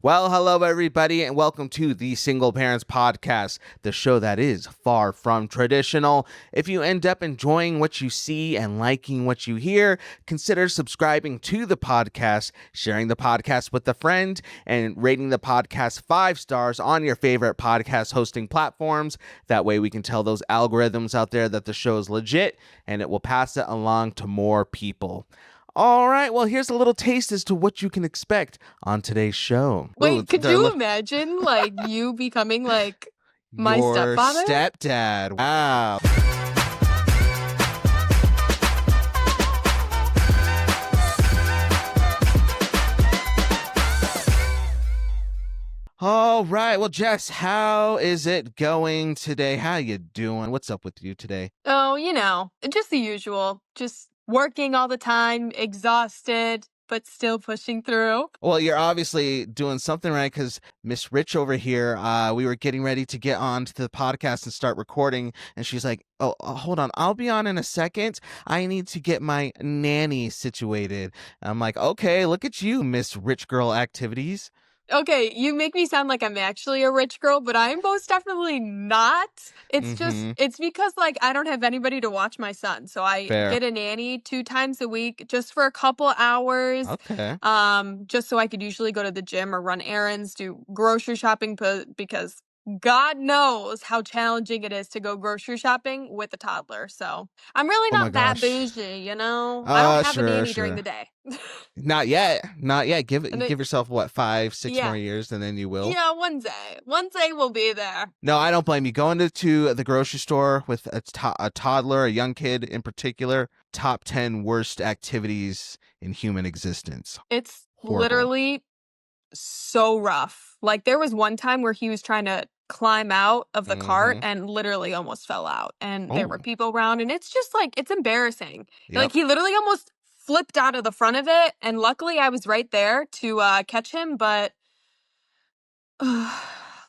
Well, hello, everybody, and welcome to the Single Parents Podcast, the show that is far from traditional. If you end up enjoying what you see and liking what you hear, consider subscribing to the podcast, sharing the podcast with a friend, and rating the podcast 5 stars on your favorite podcast hosting platforms. That way we can tell those algorithms out there that the show is legit, and it will pass it along to more people. All right, well, here's a little taste as to what you can expect on today's show. Wait, could you imagine, you becoming, my your stepfather? stepdad. Wow. All right, well, Jess, how is it going today? How you doing? What's up with you today? Oh, just the usual. Just working all the time, exhausted, but still pushing through. Well, you're obviously doing something right because Miss Rich over here, we were getting ready to get on to the podcast and start recording. And she's like, oh, hold on. I'll be on in a second. I need to get my nanny situated. I'm like, okay, look at you, Miss Rich Girl Activities. Okay, you make me sound like I'm actually a rich girl, but I am most definitely not. It's because, I don't have anybody to watch my son. So I Fair. get a nanny 2 times a week just for a couple hours. Okay. Just so I could usually go to the gym or run errands, do grocery shopping, because God knows how challenging it is to go grocery shopping with a toddler. So I'm really Oh my not that gosh. bougie, I don't have a nanny during the day. Not yet. Give And it- yourself, what, 5-6 Yeah. more years, and then you will? Yeah, one day. One day we'll be there. No, I don't blame you. Going to the grocery store with a toddler, a young kid in particular, top 10 worst activities in human existence. It's Horrible. literally so rough. There was one time where he was trying to climb out of the cart and literally almost fell out. And there were people around, and it's just it's embarrassing. Yep. He literally almost flipped out of the front of it. And luckily I was right there to catch him, but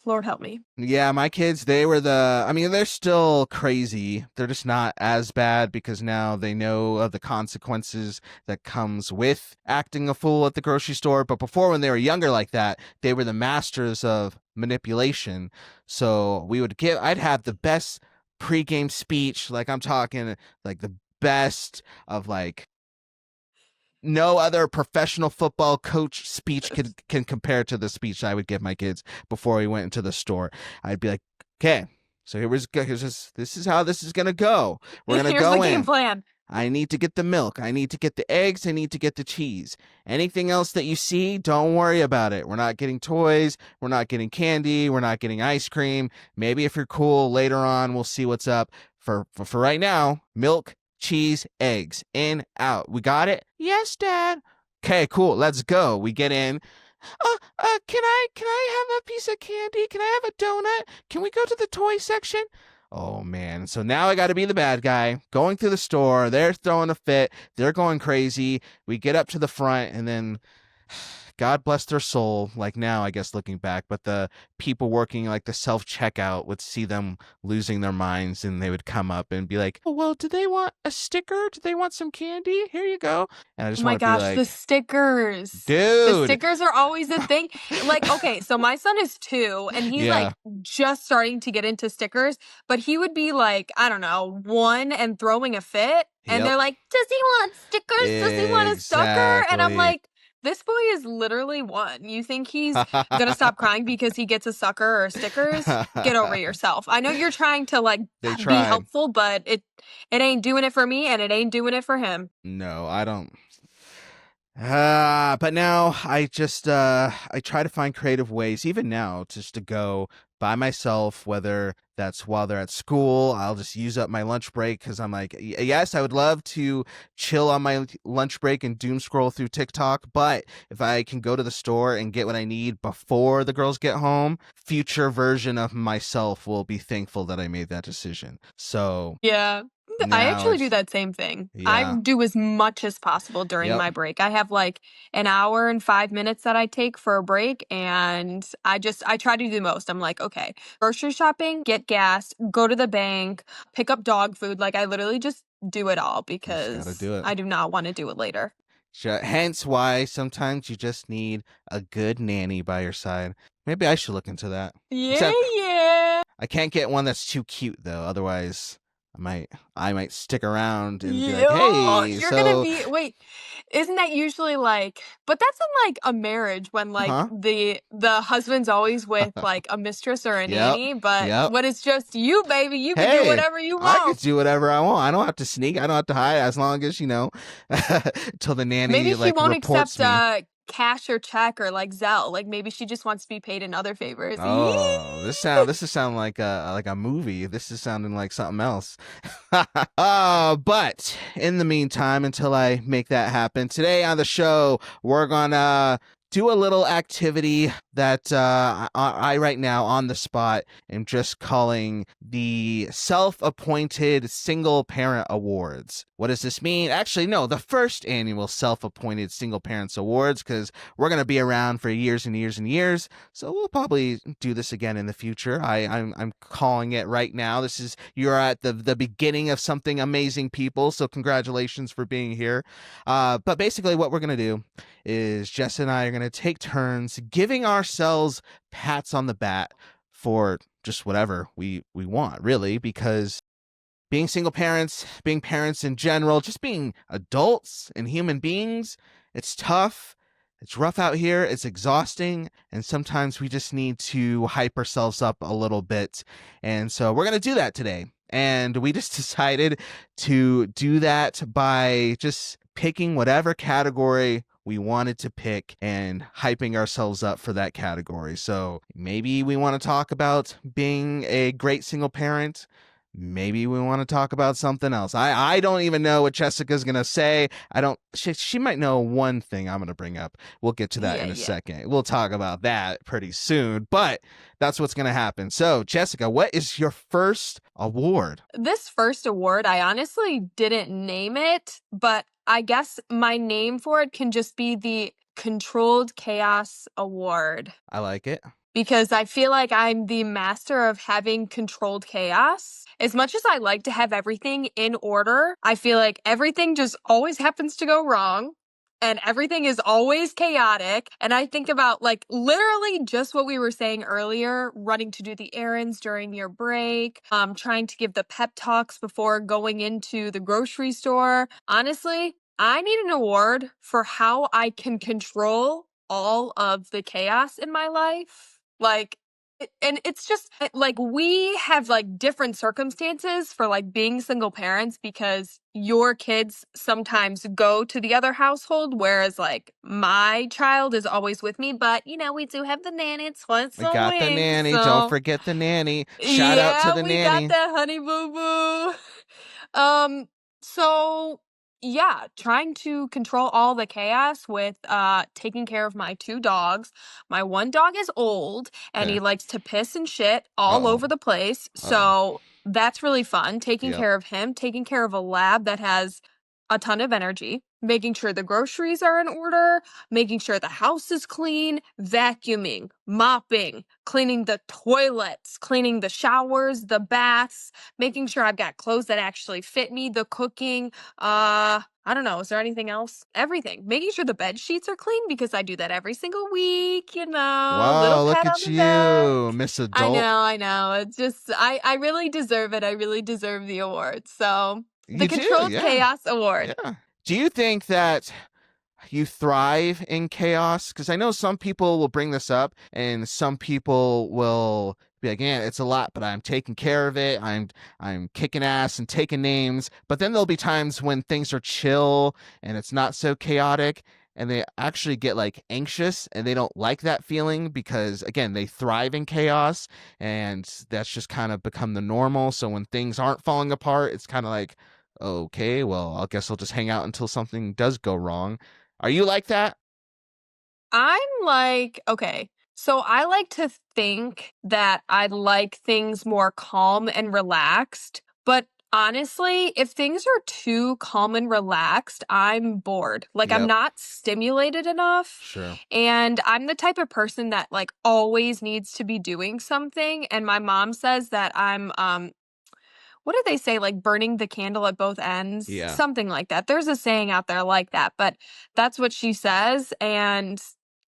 Lord help me. Yeah, my kids, they're still crazy. They're just not as bad because now they know of the consequences that comes with acting a fool at the grocery store. But before, when they were younger like that, they were the masters of manipulation. So I'd have the best pregame speech. I'm talking the best of no other professional football coach speech can compare to the speech I would give my kids before we went into the store. I'd be like, okay, so this is how this is going to go. We're going to Here's go the game in. plan. I need to get the milk. I need to get the eggs. I need to get the cheese. Anything else that you see, don't worry about it. We're not getting toys. We're not getting candy. We're not getting ice cream. Maybe if you're cool later on, we'll see what's up. For right now, milk, cheese, eggs, in, out. We got it? Yes, Dad. Okay, cool. Let's go. We get in. Can I have a piece of candy? Can I have a donut? Can we go to the toy section? Oh, man. So now I got to be the bad guy going through the store. They're throwing a fit. They're going crazy. We get up to the front, and then God bless their soul, now, I guess, looking back, but the people working the self-checkout would see them losing their minds, and they would come up and be like, oh, well, do they want a sticker? Do they want some candy? Here you go. And I just want to be like, the stickers. dude. The stickers are always a thing. Okay, so my son is 2, and he's just starting to get into stickers, but he would be I don't know, 1 and throwing a fit, and they're like, does he want stickers? Does he want a sucker? And I'm like, this boy is literally 1. You think he's gonna stop crying because he gets a sucker or stickers? Get over yourself. I know you're trying to be helpful, but it ain't doing it for me, and it ain't doing it for him. No, I don't. But now I just I try to find creative ways, even now, just to go by myself, whether that's while they're at school. I'll just use up my lunch break because I'm like, yes, I would love to chill on my lunch break and doom scroll through TikTok, but if I can go to the store and get what I need before the girls get home, future version of myself will be thankful that I made that decision. So yeah. I actually do that same thing. Yeah. I do as much as possible during my break. I have an hour and 5 minutes that I take for a break, and I try to do the most. I'm like, okay, grocery shopping, get gas, go to the bank, pick up dog food. I literally just do it all because do it. I do not want to do it later. Hence why sometimes you just need a good nanny by your side. Maybe I should look into that. Yeah, Except yeah. I can't get one that's too cute though. Otherwise, I might stick around and be like, Yeah, "Hey, you're gonna so, be wait, isn't that usually like but that's in, like, a marriage when, like, huh?" the husband's always with, like, a mistress or a Yep. nanny, but Yep. when it's just you, baby, you can do Hey, whatever you I could want. do whatever I want. I don't have to sneak. I don't have to hide as long as, till the Maybe nanny she like won't reports accept, me. cash or check or, like, Zelle, like, maybe she just wants to be paid in other favors. Yee. Oh, this is sounding like a movie. This is sounding like something else. But in the meantime, until I make that happen, today on the show, we're gonna do a little activity that I right now on the spot am just calling the self-appointed single parent awards. What does this mean? Actually, no, the first annual self-appointed single parents awards, because we're gonna be around for years and years and years. So we'll probably do this again in the future. I'm calling it right now. You're at the beginning of something amazing, people. So congratulations for being here. But basically, what we're gonna do is Jess and I are gonna take turns giving ourselves pats on the back for just whatever we want, really, because being single parents, being parents in general, just being adults and human beings, it's tough. It's rough out here. It's exhausting. And sometimes we just need to hype ourselves up a little bit. And so we're going to do that today. And we just decided to do that by just picking whatever category we wanted to pick and hyping ourselves up for that category. So maybe we want to talk about being a great single parent. Maybe we want to talk about something else. I don't even know what Jessica's going to say. I don't, she might know one thing I'm going to bring up. We'll get to that Yeah, in a yeah. second. We'll talk about that pretty soon, but that's what's going to happen. So, Jessica, what is your first award? This first award, I honestly didn't name it, but I guess my name for it can just be the Controlled Chaos Award. I like it. Because I feel like I'm the master of having controlled chaos. As much as I like to have everything in order, I feel like everything just always happens to go wrong. And everything is always chaotic. And I think about like literally just what we were saying earlier, running to do the errands during your break, trying to give the pep talks before going into the grocery store. Honestly, I need an award for how I can control all of the chaos in my life. Like, and it's just like we have like different circumstances for like being single parents because your kids sometimes go to the other household, whereas like my child is always with me. But you know, we do have the nanny once We a got the week, nanny. Don't so forget the nanny. Shout out to yeah, the we got nanny. that honey boo boo. So yeah, trying to control all the chaos with taking care of my two dogs. My one dog is old and Okay. he likes to piss and shit all Uh-oh. over the place. Uh-oh. So that's really fun. Taking Yep. care of him, taking care of a lab that has a ton of energy, making sure the groceries are in order, making sure the house is clean, vacuuming, mopping, cleaning the toilets, cleaning the showers, the baths, making sure I've got clothes that actually fit me, the cooking, I don't know, is there anything else? Everything. Making sure the bed sheets are clean because I do that every single week, you know. Little Wow, look pat on at the back. you, Miss Adult. I know. It's just I really deserve it. I really deserve the award. So, the You do, Controlled yeah. Chaos Award. Yeah. Do you think that you thrive in chaos? Because I know some people will bring this up and some people will be like, yeah, it's a lot, but I'm taking care of it. I'm kicking ass and taking names. But then there'll be times when things are chill and it's not so chaotic. And they actually get like anxious and they don't like that feeling because, again, they thrive in chaos and that's just kind of become the normal. So when things aren't falling apart, it's kind of like, okay, well, I guess I'll just hang out until something does go wrong. Are you like that? I'm like, okay. So I like to think that I like things more calm and relaxed, but honestly, if things are too calm and relaxed, I'm bored. Like I'm Yep, not stimulated enough, sure. and I'm the type of person that like always needs to be doing something, and my mom says that I'm what do they say? Like burning the candle at both ends? Yeah. Something like that. There's a saying out there like that, but that's what she says. And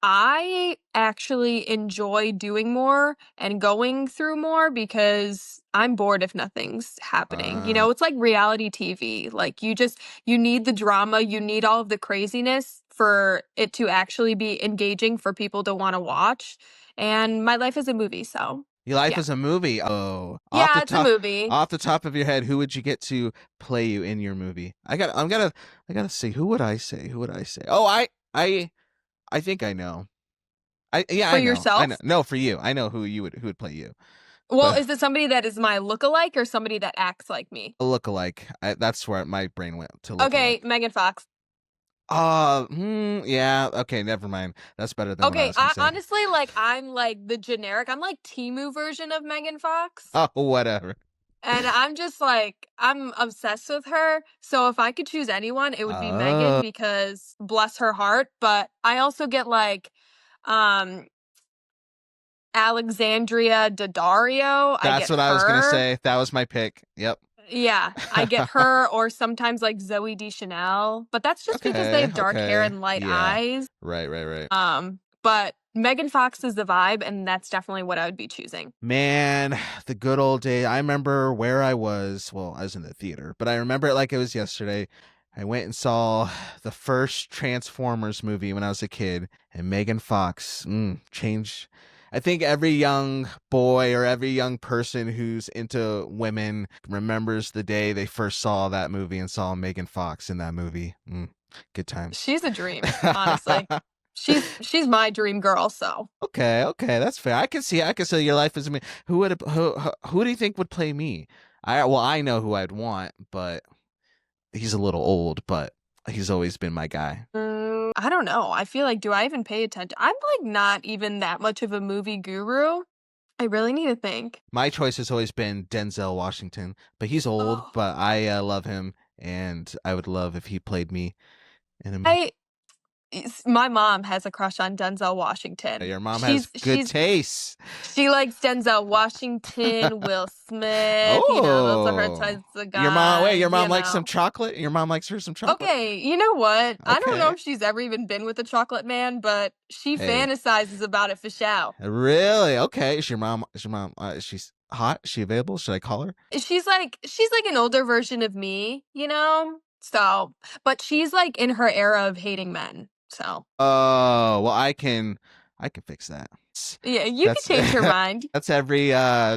I actually enjoy doing more and going through more because I'm bored if nothing's happening. It's like reality TV. Like you need the drama, you need all of the craziness for it to actually be engaging for people to want to watch. And my life is a movie, so. Your life is a movie. Oh. Yeah, it's a movie. Off the top of your head, who would you get to play you in your movie? I gotta see. Who would I say? Oh, I think I know. For I know. yourself? I know. No, for you. I know who would play you. Well, is it somebody that is my lookalike or somebody that acts like me? A lookalike. That's where my brain went to. Lookalike. Okay, Megan Fox. Yeah. Okay, never mind. That's better than what I was gonna say. Honestly, like I'm like the generic. I'm like Temu version of Megan Fox. Oh, whatever. And I'm just like I'm obsessed with her. So if I could choose anyone, it would be Megan because bless her heart. But I also get like, Alexandria Daddario. That's what I was gonna say. That was my pick. Yep. Yeah, I get her, or sometimes like Zooey Deschanel, but that's just because they have dark hair and light eyes. Right. But Megan Fox is the vibe, and that's definitely what I would be choosing. Man, the good old day. I remember where I was. Well, I was in the theater, but I remember it like it was yesterday. I went and saw the first Transformers movie when I was a kid, and Megan Fox changed. I think every young boy or every young person who's into women remembers the day they first saw that movie and saw Megan Fox in that movie. Good times. She's a dream, honestly. She's my dream girl, so. Okay, that's fair. I can see your life is me. Who do you think would play me? I know who I'd want, but he's a little old, but he's always been my guy. I don't know. I feel like, do I even pay attention? I'm like not even that much of a movie guru. I really need to think. My choice has always been Denzel Washington, but he's old, but I love him, and I would love if he played me in a movie. My mom has a crush on Denzel Washington. Your mom has good taste. She likes Denzel Washington, Will Smith. Those are her types of guys. Your mom likes some chocolate? Your mom likes her some chocolate? Okay, you know what? Okay. I don't know if she's ever even been with a chocolate man, but she fantasizes about it for show. Really? Okay. Is your mom, she's hot? Is she available? Should I call her? She's like an older version of me, So, but she's like in her era of hating men. So. Oh, well, I can fix that. Yeah, you can change your mind. That's every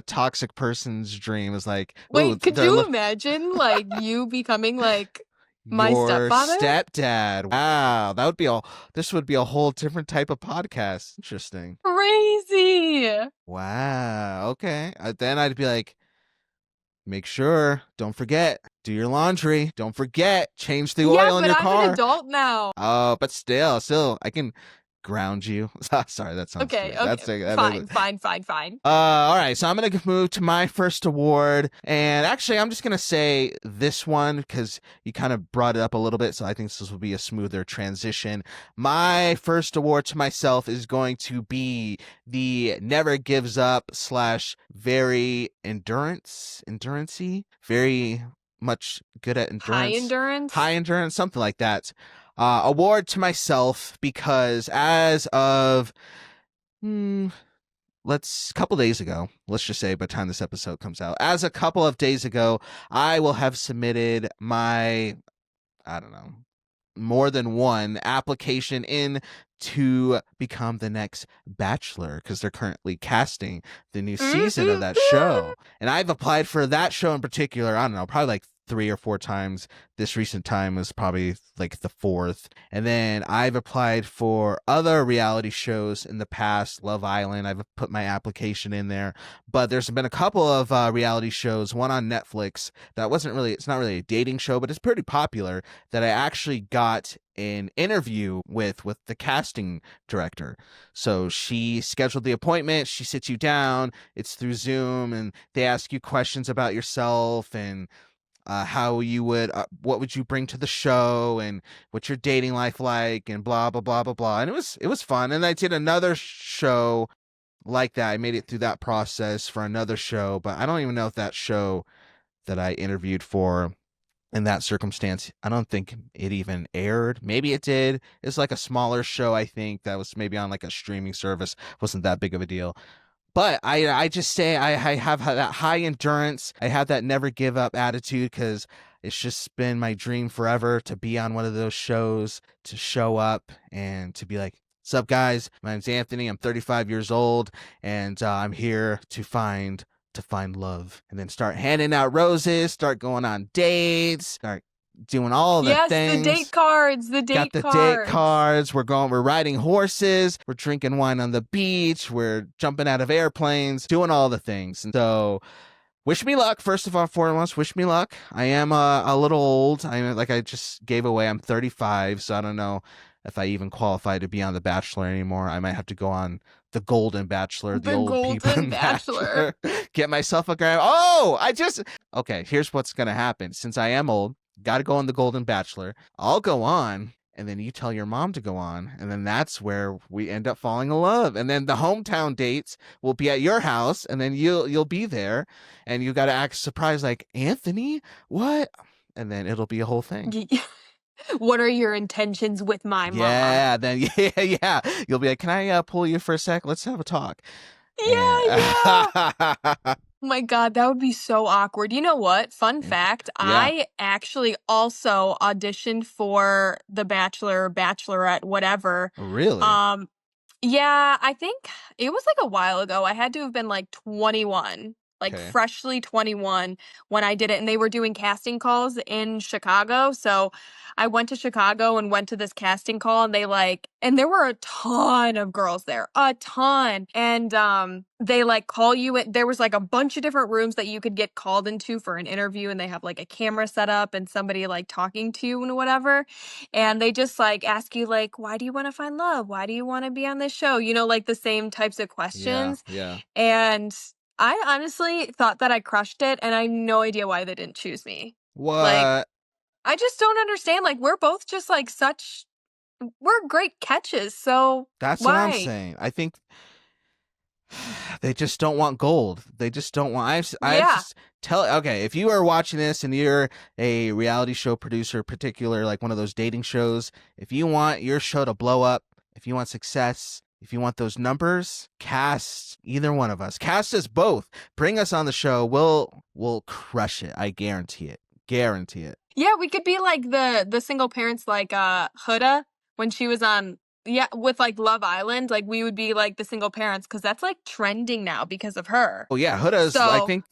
toxic person's dream is like. Wait, could you imagine like you becoming like my stepfather? Stepdad. Wow, this would be a whole different type of podcast. Interesting. Crazy. Wow. Okay. Then I'd be like, make sure, don't forget, do your laundry. Don't forget, change the oil in your car. I'm an adult now. Oh, but still, I can ground you. Sorry, that sounds okay. Weird. Okay, fine. All right, so I'm gonna move to my first award, and actually, I'm just gonna say this one because you kind of brought it up a little bit, so I think this will be a smoother transition. My first award to myself is going to be the Never Gives Up / very endurance-y, very much good at endurance. High endurance, something like that. Award to myself because as of couple days ago, let's just say by the time this episode comes out, as a couple of days ago, I will have submitted my, I don't know, more than one application in to become the next Bachelor because they're currently casting the new season of that show. And I've applied for that show in particular, I don't know, probably like 3 or 4 times. This recent time was probably like the 4th. And then I've applied for other reality shows in the past. Love Island, I've put my application in there. But there's been a couple of reality shows, one on Netflix that it's not really a dating show, but it's pretty popular, that I actually got an interview with the casting director. So she scheduled the appointment, she sits you down, it's through Zoom, and they ask you questions about yourself and how you would, what would you bring to the show, and what's your dating life like, and blah blah blah blah blah. And it was fun. And I did another show like that. I made it through that process for another show, but I don't even know if that show that I interviewed for in that circumstance, I don't think it even aired. Maybe it did. It's like a smaller show, I think, that was maybe on like a streaming service. Wasn't that big of a deal. But I just say I have that high endurance. I have that never give up attitude because it's just been my dream forever to be on one of those shows, to show up and to be like, "What's up, guys? My name's Anthony. I'm 35 years old, and I'm here to find love." And then start handing out roses, start going on dates, start doing all the things. The date cards. Got the date cards. We're riding horses. We're drinking wine on the beach. We're jumping out of airplanes, doing all the things. And so, wish me luck. First of all, foremost, wish me luck. I am a little old. I just gave away. I'm 35, so I don't know if I even qualify to be on The Bachelor anymore. I might have to go on The Golden Bachelor, the old Golden people Bachelor. Get myself a gram. Okay, here's what's going to happen. Since I am old, got to go on The Golden Bachelor. I'll go on, and then you tell your mom to go on, and then that's where we end up falling in love. And then the hometown dates will be at your house, and then you'll be there, and you got to act surprised like, "Anthony, what?" And then it'll be a whole thing. What are your intentions with my mom? Yeah, then yeah. You'll be like, "Can I pull you for a sec? Let's have a talk." Yeah. Oh my God, that would be so awkward. You know what? Fun fact, I actually also auditioned for The Bachelor, Bachelorette, whatever. Really? Yeah, I think it was like a while ago. I had to have been like 21. Freshly 21 when I did it, and they were doing casting calls in Chicago. So I went to Chicago and went to this casting call, and and there were a ton of girls there, a ton. And they call you in. There was a bunch of different rooms that you could get called into for an interview, and they have a camera set up and somebody talking to you and whatever. And they just ask you why do you want to find love? Why do you want to be on this show? The same types of questions. Yeah. And I honestly thought that I crushed it, and I have no idea why they didn't choose me. What? I just don't understand. We're both just we're great catches, so that's why? what I'm saying. I think they just don't want gold. They just don't want. Okay, if you are watching this and you're a reality show producer, particular one of those dating shows, if you want your show to blow up, if you want success, if you want those numbers, cast either one of us. Cast us both. Bring us on the show. We'll crush it. I guarantee it. Guarantee it. Yeah, we could be the single parents Huda when she was on with Love Island. We would be the single parents because that's trending now because of her. Oh yeah, Huda's I think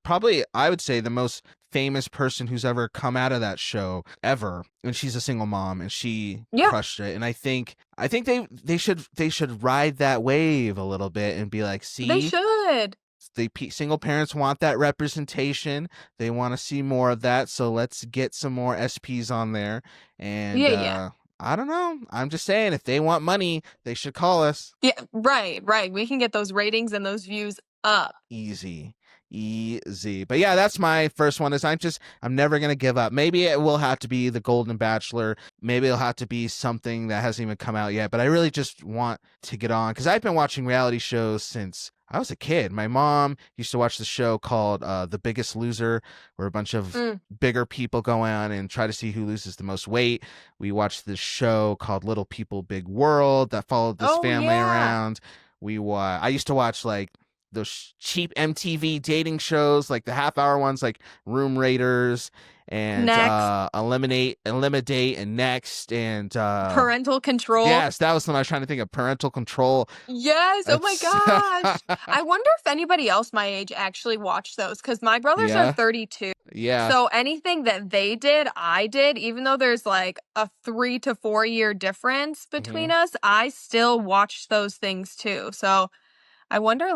probably I would say the most famous person who's ever come out of that show ever, and she's a single mom and she crushed it. And I think they should ride that wave a little bit and be like, see, they should. The single parents want that representation. They want to see more of that. So let's get some more SPs on there. And I don't know. I'm just saying, if they want money, they should call us. Yeah, right. We can get those ratings and those views up. Easy. But yeah, that's my first one. I'm never going to give up. Maybe it will have to be The Golden Bachelor. Maybe it'll have to be something that hasn't even come out yet. But I really just want to get on because I've been watching reality shows since I was a kid. My mom used to watch the show called The Biggest Loser, where a bunch of bigger people go on and try to see who loses the most weight. We watched this show called Little People, Big World that followed this family around. I used to watch those cheap MTV dating shows, the half-hour ones like Room Raiders and Eliminate and Next and Parental Control. Yes, that was the one I was trying to think of. Parental Control. Yes. Oh my gosh. I wonder if anybody else my age actually watched those because my brothers are 32. Yeah. So anything that they did, I did, even though there's a 3 to 4 year difference between us, I still watched those things too. So I wonder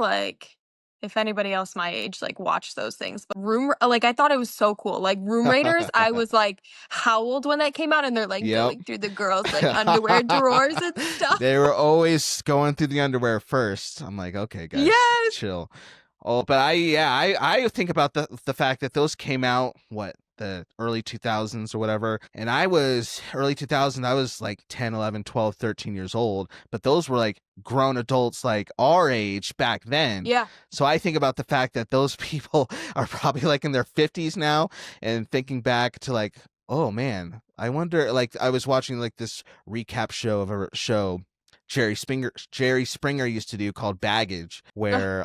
if anybody else my age watched those things. But I thought it was so cool. Room Raiders, I was how old when that came out? And they're going through the girls' underwear drawers and stuff. They were always going through the underwear first. I'm like, okay, guys, chill. Oh, but I think about the fact that those came out the early 2000s or whatever. And I was early 2000, I was like 10, 11, 12, 13 years old. But those were like grown adults like our age back then. Yeah. So I think about the fact that those people are probably like in their 50s now, and thinking back to like, oh man, I wonder, like I was watching like this recap show of a show Jerry Springer used to do called Baggage, where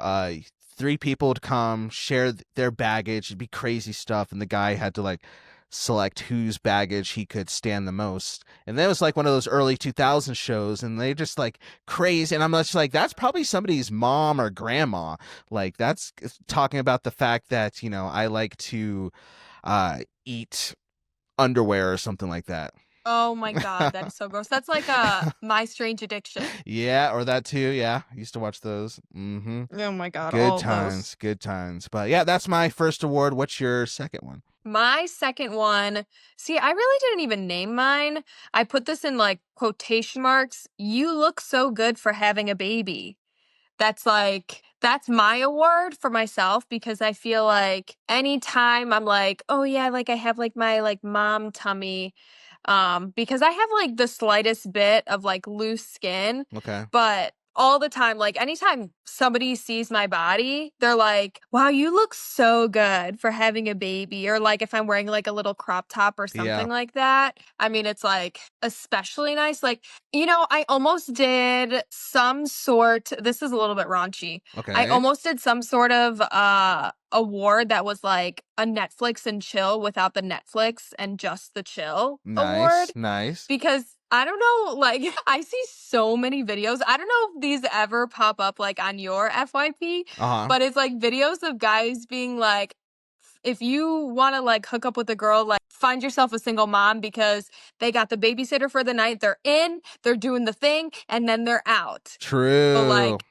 three people would come, share their baggage. It'd be crazy stuff. And the guy had to like select whose baggage he could stand the most. And that was like one of those early 2000 shows. And they just like crazy. And I'm just like, that's probably somebody's mom or grandma. Like that's talking about the fact that, you know, I like to eat underwear or something like that. Oh my God, that is so gross. That's like a My Strange Addiction. Yeah, or that too. Yeah, I used to watch those. Oh my God, Good all times, those. good times. But yeah, that's my first award. What's your second one? My second one, see, I really didn't even name mine. I put this in like quotation marks. You look so good for having a baby. That's my award for myself because I feel like anytime I'm like, oh yeah, like I have like my like mom tummy, because I have like the slightest bit of like loose skin, Okay. but all the time, like anytime somebody sees my body, they're like, wow, you look so good for having a baby. Or like if I'm wearing like a little crop top or something like that. I mean, it's like especially nice. Like, you know, I almost did some sort, this is a little bit raunchy. Okay. I almost did some sort of award that was like a Netflix and chill without the Netflix and just the chill award. Nice. Because I don't know, like I see so many videos. I don't know if these ever pop up like on your FYP, but it's like videos of guys being like, if you want to like hook up with a girl, like find yourself a single mom because they got the babysitter for the night. They're in, they're doing the thing, and then they're out. True. But like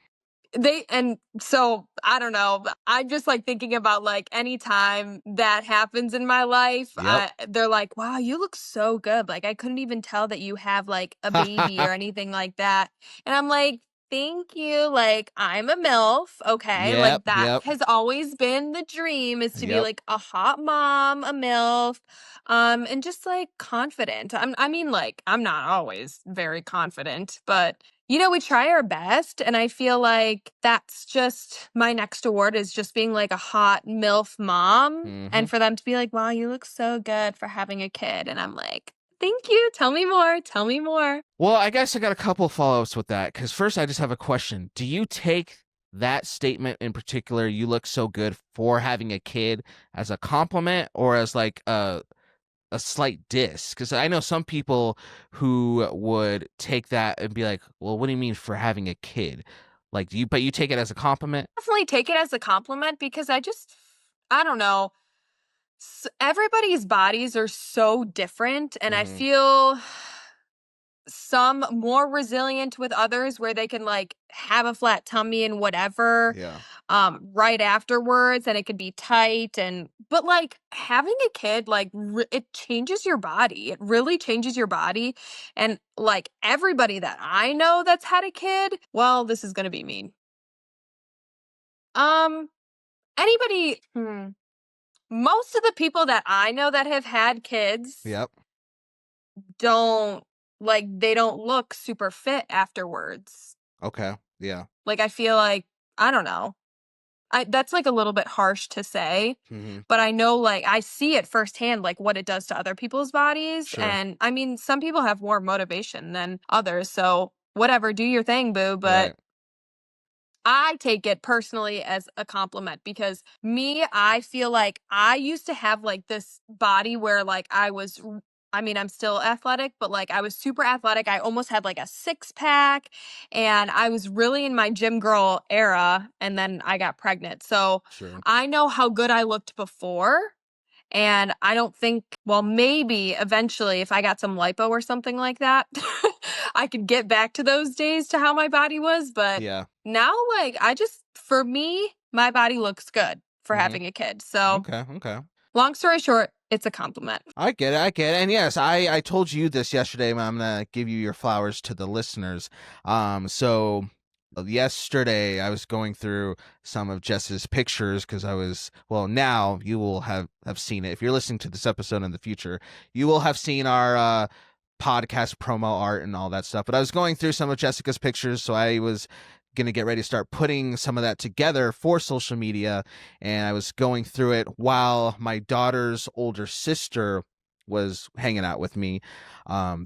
and so I don't know. I'm just like thinking about like anytime that happens in my life, they're like, wow, you look so good. Like I couldn't even tell that you have like a baby or anything like that. And I'm like, thank you. Like I'm a MILF. Okay. Like that has always been the dream is to be like a hot mom, a MILF, and just like confident. I mean, like I'm not always very confident, but you know, we try our best. And I feel like that's just my next award is just being like a hot MILF mom. And for them to be like, wow, you look so good for having a kid. And I'm like, thank you. Tell me more. Tell me more. Well, I guess I got a couple follow-ups with that. Because first, I just have a question. Do you take that statement in particular, you look so good for having a kid, as a compliment or as like a slight diss? Because I know some people who would take that and be like, well, what do you mean for having a kid? Like, but you take it as a compliment? Definitely take it as a compliment because I don't know. Everybody's bodies are so different. And I feel some more resilient with others where they can like have a flat tummy and whatever right afterwards, and it could be tight. And but like having a kid, like it changes your body. It really changes your body. And like everybody that I know that's had a kid, well, this is gonna be mean. Anybody most of the people that I know that have had kids don't like they don't look super fit afterwards. Okay. Yeah. Like I feel like I don't know. That's like a little bit harsh to say, but I know like I see it firsthand like what it does to other people's bodies. Sure. And I mean some people have more motivation than others, so whatever, do your thing, boo, but I take it personally as a compliment because I feel like I used to have like this body where like I mean, I'm still athletic, but like I was super athletic. I almost had like a six pack and I was really in my gym girl era. And then I got pregnant. So I know how good I looked before. And I don't think, well, maybe eventually if I got some lipo or something like that, I could get back to those days to how my body was. But now, like, for me, my body looks good for having a kid. So, okay. Long story short, it's a compliment. I get it. And yes, I told you this yesterday, but I'm going to give you your flowers to the listeners. So Yesterday I was going through some of Jess's pictures because now you will have seen it. If you're listening to this episode in the future, you will have seen our podcast promo art and all that stuff. But I was going through some of Jessica's pictures, so I was going to get ready to start putting some of that together for social media. And I was going through it while my daughter's older sister was hanging out with me,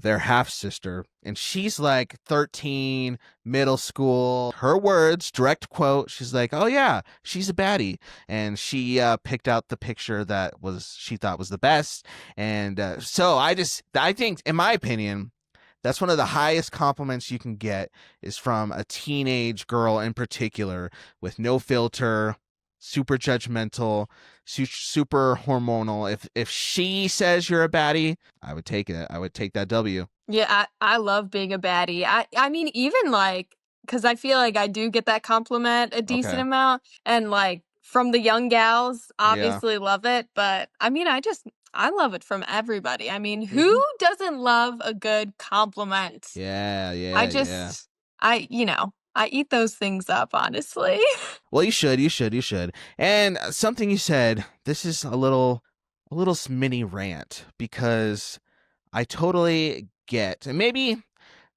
their half sister, and she's like 13, middle school. Her words, direct quote, she's like, "Oh yeah, she's a baddie," and she picked out the picture that she thought was the best. And so I think, in my opinion, that's one of the highest compliments you can get, is from a teenage girl in particular, with no filter, super judgmental, super hormonal. If she says you're a baddie, I would take it. I would take that W. Yeah, I love being a baddie. I mean, even like, because I feel like I do get that compliment a decent amount, and like from the young gals, obviously love it. But I mean, I love it from everybody. I mean, who doesn't love a good compliment? Yeah. I eat those things up, honestly. Well, you should. And something you said, this is a little mini rant, because I totally get, and maybe,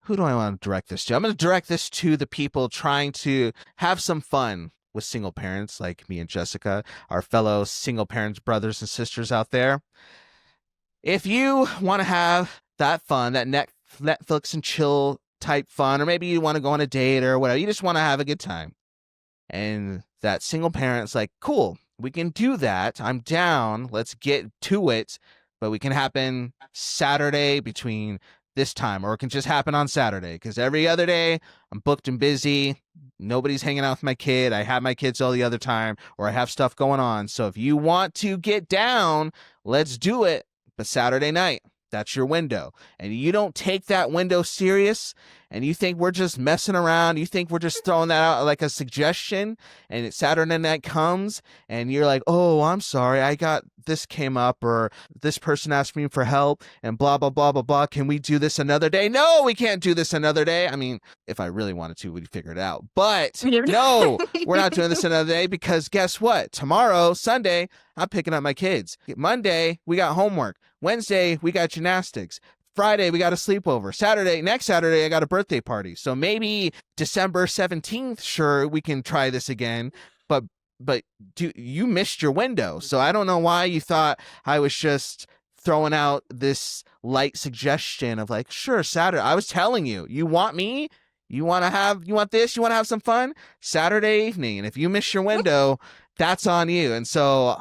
who do I want to direct this to? I'm going to direct this to the people trying to have some fun with single parents like me and Jessica, our fellow single parents, brothers and sisters out there. If you want to have that fun, that Netflix and chill type fun, or maybe you want to go on a date or whatever, you just want to have a good time, and that single parent's like, cool, we can do that, I'm down, let's get to it, but we can happen Saturday between this time, or it can just happen on Saturday, because every other day I'm booked and busy, nobody's hanging out with my kid, I have my kids all the other time, or I have stuff going on. So if you want to get down, let's do it, but Saturday night, that's your window. And you don't take that window serious, and you think we're just messing around, you think we're just throwing that out like a suggestion, and Saturday night comes and you're like, oh, I'm sorry, this came up, or this person asked me for help, and blah blah blah blah blah, can we do this another day? No, we can't do this another day. I mean, if I really wanted to, we'd figure it out, but no, we're not doing this another day, because guess what, tomorrow, Sunday, I'm picking up my kids. Monday, we got homework. Wednesday, we got gymnastics. Friday, we got a sleepover. Next Saturday, I got a birthday party. So maybe December 17th, sure, we can try this again. But you missed your window. So I don't know why you thought I was just throwing out this light suggestion of like, sure, Saturday. I was telling you, you want me? You want this? You want to have some fun? Saturday evening. And if you miss your window, that's on you. And so,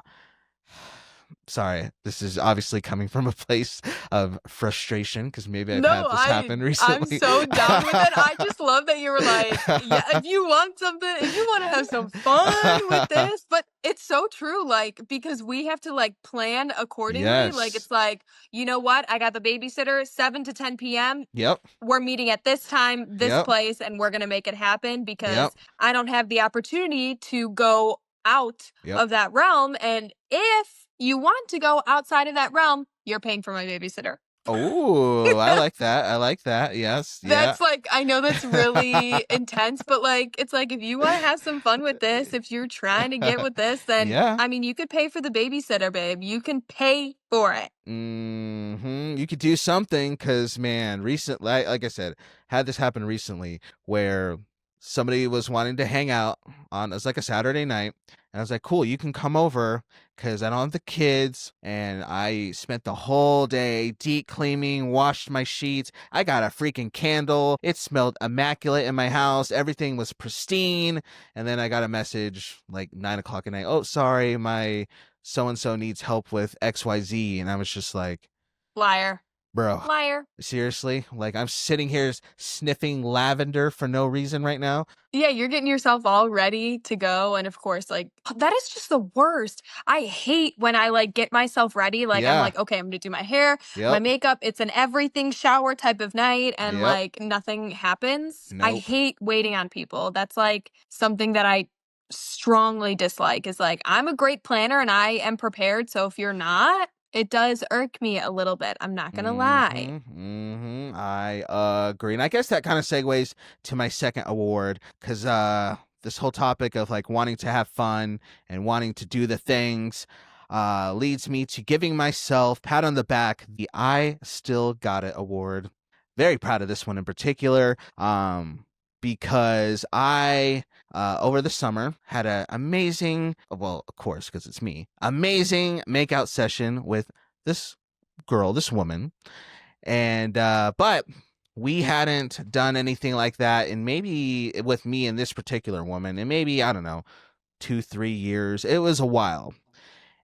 sorry, this is obviously coming from a place of frustration, because maybe I've had this happen recently. I'm so down with it. I just love that you were like, yeah, if you want something, if you want to have some fun with this. But it's so true, like, because we have to like plan accordingly. Yes. Like, it's like, you know what? I got the babysitter 7 to 10 p.m. Yep. We're meeting at this time, this place, and we're going to make it happen, because I don't have the opportunity to go out of that realm. And if you want to go outside of that realm, you're paying for my babysitter. Oh, I like that. Yes. That's like, I know that's really intense, but like, it's like, if you want to have some fun with this, if you're trying to get with this, then I mean, you could pay for the babysitter, babe. You can pay for it. You could do something, because man, recently, like I said, had this happen recently where somebody was wanting to hang out on, it's like a Saturday night, and I was like, cool, you can come over, because I don't have the kids, and I spent the whole day deep cleaning, washed my sheets, I got a freaking candle, it smelled immaculate in my house, everything was pristine, and then I got a message like 9 o'clock at night, oh, sorry, my so-and-so needs help with XYZ, and I was just like, liar. Bro, liar. Seriously? Like, I'm sitting here sniffing lavender for no reason right now? Yeah, you're getting yourself all ready to go. And of course, like, that is just the worst. I hate when I like get myself ready. Like, I'm like, okay, I'm going to do my hair, my makeup. It's an everything shower type of night. And like, nothing happens. Nope. I hate waiting on people. That's like something that I strongly dislike, is like, I'm a great planner and I am prepared. So if you're not, It does irk me a little bit. I'm not gonna lie. I agree. And I guess that kind of segues to my second award because this whole topic of like wanting to have fun and wanting to do the things leads me to giving myself pat on the back, the I Still Got It award. Very proud of this one in particular. Because I, over the summer, had an amazing, well, of course, because it's me, amazing makeout session with this girl, this woman. And, but we hadn't done anything like that. And maybe with me and this particular woman, and maybe, I don't know, 2-3 years. It was a while.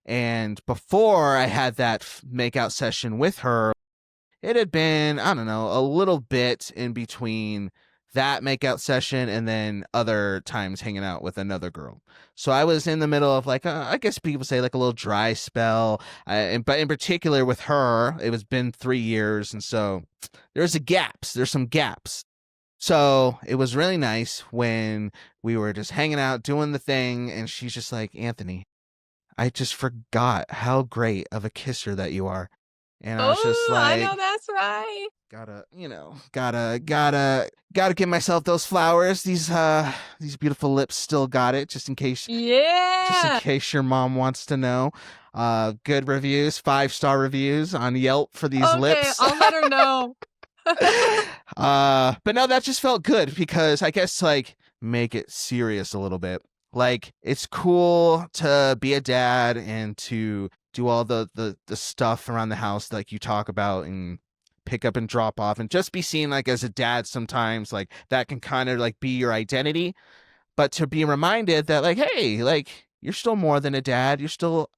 And before I had that makeout session with her, it had been, I don't know, a little bit in between that makeout session and then other times hanging out with another girl. So I was in the middle of like, I guess people say like a little dry spell. But in particular with her, it was been 3 years. And so there's some gaps. So it was really nice when we were just hanging out, doing the thing. And she's just like, Anthony, I just forgot how great of a kisser that you are. And I was just Oh, I like, know that's right. gotta give myself those flowers. These beautiful lips still got it, just in case Yeah. your mom wants to know. Good reviews, 5-star reviews on Yelp for these Okay, lips. I'll let her know. But no, that just felt good because I guess like make it serious a little bit. Like it's cool to be a dad and to do all the stuff around the house like you talk about and pick up and drop off and just be seen like as a dad sometimes, like that can kind of like be your identity. But to be reminded that like, hey, like you're still more than a dad. You're still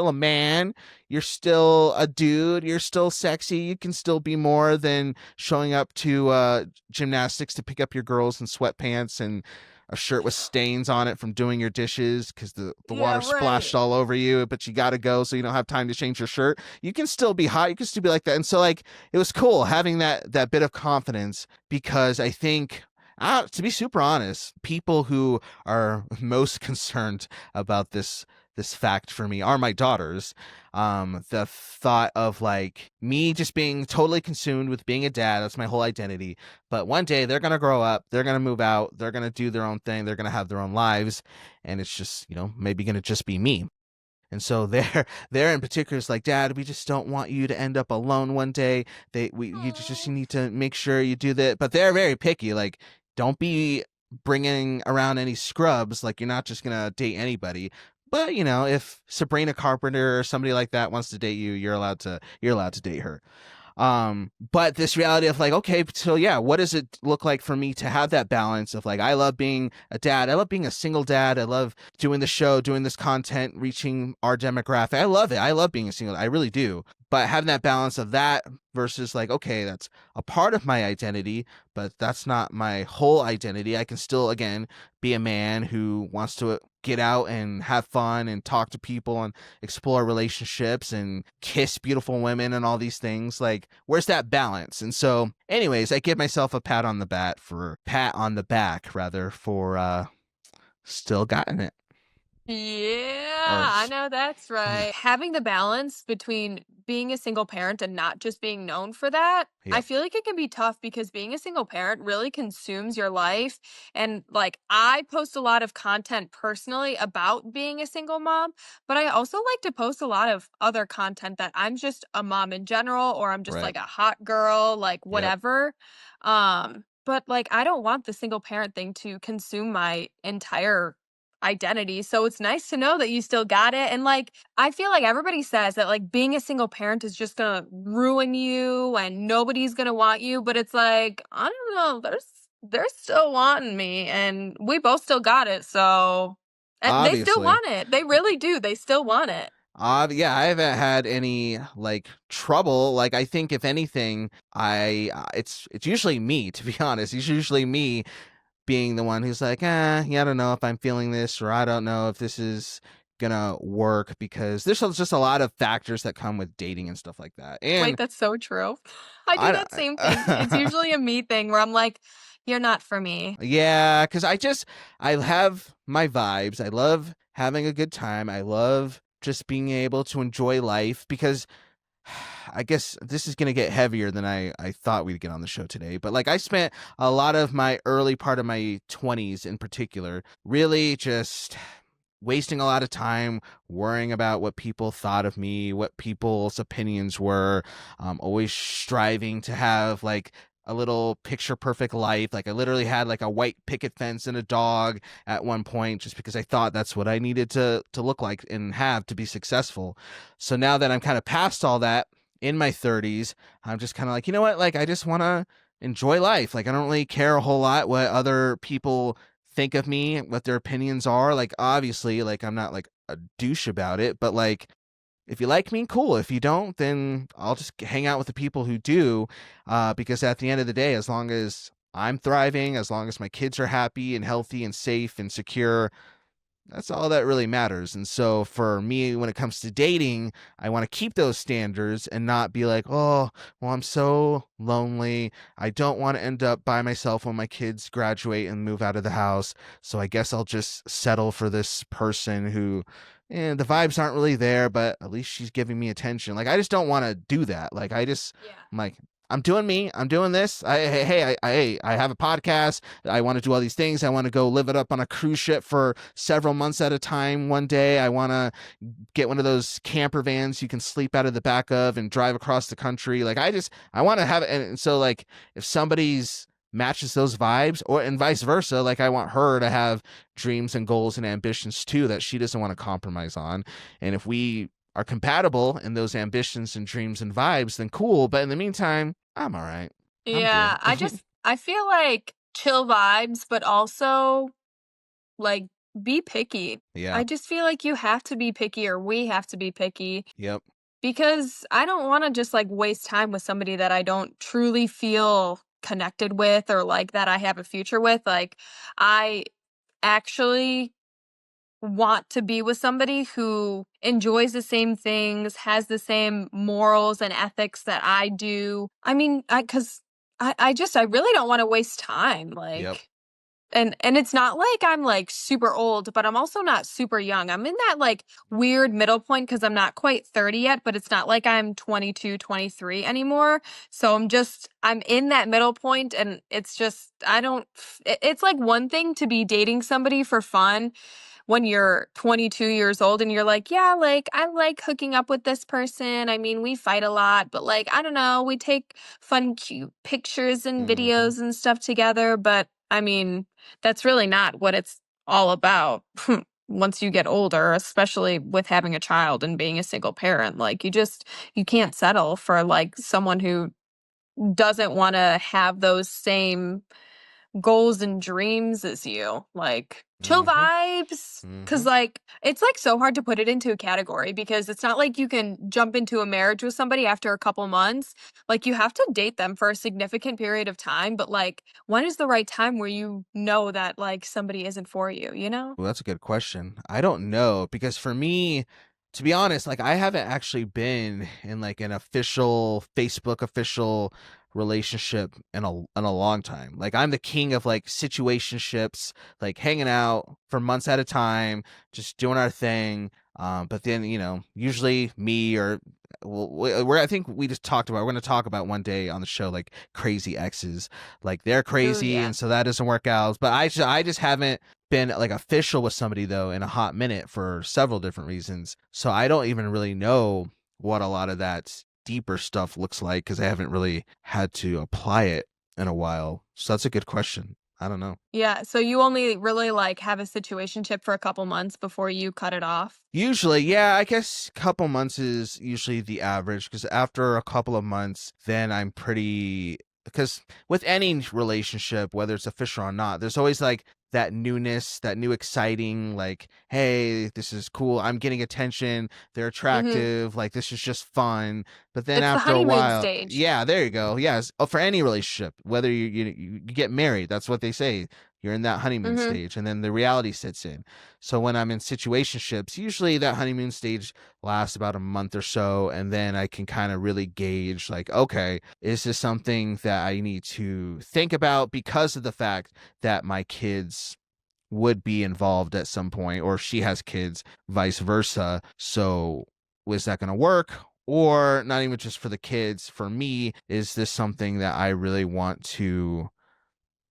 a man. You're still a dude. You're still sexy. You can still be more than showing up to gymnastics to pick up your girls in sweatpants and a shirt with stains on it from doing your dishes because the water splashed all over you, but you got to go so you don't have time to change your shirt. You can still be hot. You can still be like that. And so like it was cool having that bit of confidence because I think to be super honest, people who are most concerned about this fact for me are my daughters. The thought of like me just being totally consumed with being a dad, that's my whole identity. But one day they're gonna grow up, they're gonna move out, they're gonna do their own thing, they're gonna have their own lives, and it's just, maybe gonna just be me. And so they're in particular is like, Dad, we just don't want you to end up alone one day. You need to make sure you do that. But they're very picky. Like, don't be bringing around any scrubs. Like, you're not just gonna date anybody. But if Sabrina Carpenter or somebody like that wants to date you, you're allowed to date her. But this reality of like, okay, so yeah, what does it look like for me to have that balance of like, I love being a dad. I love being a single dad. I love doing the show, doing this content, reaching our demographic. I love it. I love being a single. I really do. But having that balance of that versus like, okay, that's a part of my identity, but that's not my whole identity. I can still, again, be a man who wants to get out and have fun and talk to people and explore relationships and kiss beautiful women and all these things. Like, where's that balance? And so anyways, I give myself a pat on the back for still gotten it. Yeah, I know that's right. Having the balance between being a single parent and not just being known for that, I Yep. feel like it can be tough because being a single parent really consumes your life. And like, I post a lot of content personally about being a single mom, but I also like to post a lot of other content that I'm just a mom in general, or I'm just Right. like a hot girl, like Yep. whatever. But like, I don't want the single parent thing to consume my entire identity. So it's nice to know that you still got it. And like, I feel like everybody says that like being a single parent is just gonna ruin you and nobody's gonna want you. But it's like, I don't know, they're still wanting me and we both still got it. So and they still Obviously. want it. They really do. They still want it. Yeah, I haven't had any like trouble. Like, I think if anything, it's usually me, to be honest. It's usually me being the one who's like, yeah, I don't know if I'm feeling this, or I don't know if this is gonna work, because there's just a lot of factors that come with dating and stuff like that. Wait, And that's so true. I do I, that same thing. It's usually a me thing where I'm like, you're not for me. yeah, because I have my vibes. I love having a good time. I love just being able to enjoy life, because I guess this is going to get heavier than I thought we'd get on the show today. But like, I spent a lot of my early part of my 20s in particular really just wasting a lot of time worrying about what people thought of me, what people's opinions were, always striving to have like a little picture perfect life. Like, I literally had like a white picket fence and a dog at one point, just because I thought that's what I needed to look like and have to be successful. So now that I'm kind of past all that in my 30s, I'm just kind of like, you know what? Like, I just want to enjoy life. Like, I don't really care a whole lot what other people think of me, what their opinions are. Like, obviously, like, I'm not like a douche about it, but like, if you like me, cool. If you don't, then I'll just hang out with the people who do, because at the end of the day, as long as I'm thriving, as long as my kids are happy and healthy and safe and secure, that's all that really matters. And so for me, when it comes to dating, I want to keep those standards and not be like, oh, well, I'm so lonely. I don't want to end up by myself when my kids graduate and move out of the house. So I guess I'll just settle for this person who, the vibes aren't really there, but at least she's giving me attention. Like, I just don't want to do that. Like, I'm like, I'm doing me. I'm doing this. I have a podcast. I want to do all these things. I want to go live it up on a cruise ship for several months at a time. One day, I want to get one of those camper vans you can sleep out of the back of and drive across the country. Like, I want to have it. And so, like, if somebody's matches those vibes, or and vice versa, like, I want her to have dreams and goals and ambitions too that she doesn't want to compromise on. And if we are compatible in those ambitions and dreams and vibes, then cool. But in the meantime, I'm all right. Yeah, I feel like chill vibes, but also like be picky. Yeah. I just feel like you have to be picky, or we have to be picky. Yep. Because I don't want to just like waste time with somebody that I don't truly feel connected with, or like that I have a future with. Like, I actually want to be with somebody who enjoys the same things, has the same morals and ethics that I do. I mean, because I really don't want to waste time. Like, Yep. and it's not like I'm like super old, but I'm also not super young. I'm in that like weird middle point because I'm not quite 30 yet, but it's not like I'm 22, 23 anymore. So I'm in that middle point, and it's just, it's like one thing to be dating somebody for fun when you're 22 years old and you're like, yeah, like, I like hooking up with this person. I mean, we fight a lot, but like, I don't know, we take fun, cute pictures and videos and stuff together. But I mean, that's really not what it's all about. Once you get older, especially with having a child and being a single parent, like, you can't settle for like someone who doesn't want to have those same goals and dreams as you. Like, chill vibes, because like, it's like so hard to put it into a category, because it's not like you can jump into a marriage with somebody after a couple months. Like, you have to date them for a significant period of time, but like, when is the right time where you know that like somebody isn't for you, you know? Well, that's a good question. I don't know, because for me, to be honest, like, I haven't actually been in like an official relationship in a long time. Like, I'm the king of like situationships, like hanging out for months at a time, just doing our thing. But then, usually me or I think we just talked about, we're going to talk about one day on the show, like crazy exes, like they're crazy. Ooh, yeah. And so that doesn't work out. But I just haven't been like official with somebody though in a hot minute for several different reasons. So I don't even really know what a lot of that deeper stuff looks like, because I haven't really had to apply it in a while. So that's a good question. I don't know. Yeah, so you only really like have a situationship for a couple months before you cut it off? Usually, yeah, I guess a couple months is usually the average, because after a couple of months, then I'm pretty, because with any relationship, whether it's official or not, there's always like that newness, that new exciting, like, hey, this is cool. I'm getting attention. They're attractive. Like, this is just fun. But then It's the after a honeymoon while, stage. yeah, there you go. Yes. Oh, for any relationship, whether you get married, that's what they say. You're in that honeymoon stage, and then the reality sets in. So when I'm in situationships, usually that honeymoon stage lasts about a month or so, and then I can kind of really gauge, like, okay, is this something that I need to think about because of the fact that my kids would be involved at some point, or she has kids, vice versa. So was that going to work? Or not even just for the kids, for me, is this something that I really want to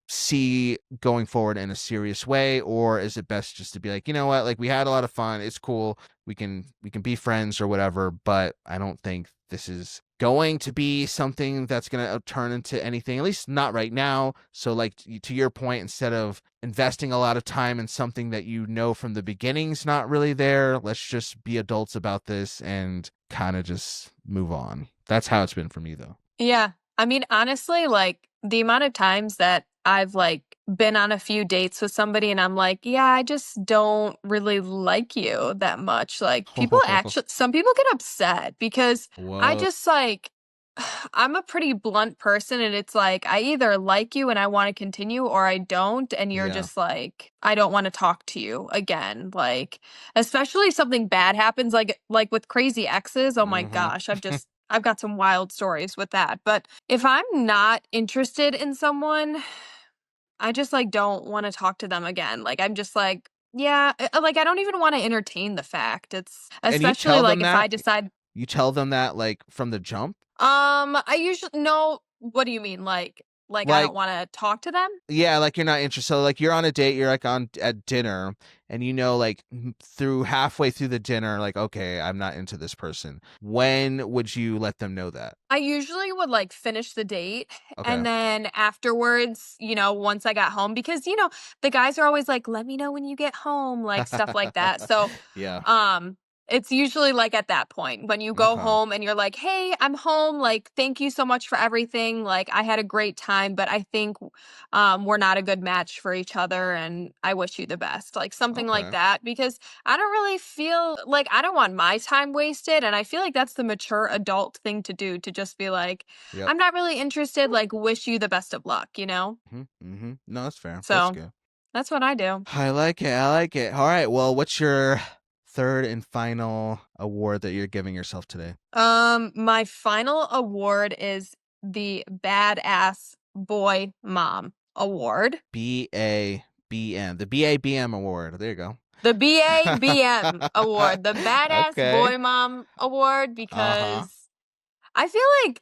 see going forward in a serious way? Or is it best just to be like, you know what, like we had a lot of fun, it's cool, we can be friends or whatever, but I don't think this is going to be something that's going to turn into anything, at least not right now. So like to your point, instead of investing a lot of time in something that you know from the beginning's not really there, let's just be adults about this and kind of just move on. That's how it's been for me though. Yeah. I mean, honestly, like the amount of times that I've like been on a few dates with somebody and I'm like, yeah, I just don't really like you that much. Like some people get upset because I Whoa. just like, I'm a pretty blunt person and it's like, I either like you and I want to continue or I don't. And you're Yeah. just like, I don't want to talk to you again. Like, especially if something bad happens, like with crazy exes. Oh my gosh. I've got some wild stories with that. But if I'm not interested in someone, I just like don't want to talk to them again. Like I'm just like, yeah, like I don't even want to entertain the fact. It's And you especially tell them like if I that? decide You tell them that like from the jump? I usually no, what do you mean? Like I Like, don't want to talk to them? yeah, like you're not interested. So like you're on a date, you're like on at dinner, and you know, like through halfway through the dinner, like, okay, I'm not into this person. When would you let them know that? I usually would like finish the date Okay. and then afterwards, once I got home because the guys are always like, "Let me know when you get home," like stuff like that. So, Yeah. um it's usually like at that point when you go Okay. home and you're like, "Hey, I'm home. Like, thank you so much for everything. Like, I had a great time, but I think we're not a good match for each other and I wish you the best." Like something like Okay. that because I don't really feel like I don't want my time wasted and I feel like that's the mature adult thing to do to just be like, Yep. "I'm not really interested. Like, wish you the best of luck," you know? Mm-hmm. No, that's fair. That's So, good. that's what I do. I like it. I like it. All right. Well, what's your third and final award that you're giving yourself today? My final award is the Badass Boy Mom Award. BABM. The BABM award. There you go. The BABM Award, the Badass Okay. Boy Mom Award, Uh-huh. because I feel like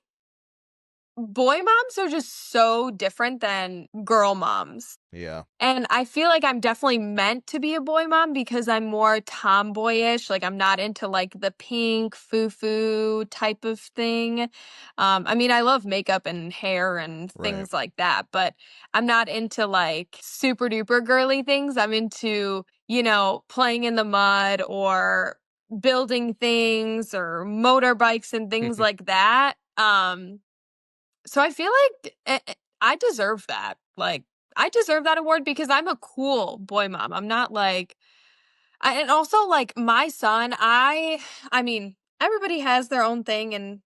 boy moms are just so different than girl moms. Yeah. And I feel like I'm definitely meant to be a boy mom because I'm more tomboyish. Like I'm not into like the pink foo-foo type of thing. I mean, I love makeup and hair and Right. things like that, but I'm not into like super duper girly things. I'm into, playing in the mud or building things or motorbikes and things like that. So I feel like I deserve that. Like I deserve that award because I'm a cool boy mom. I'm not like and also like my son, I mean, everybody has their own thing and,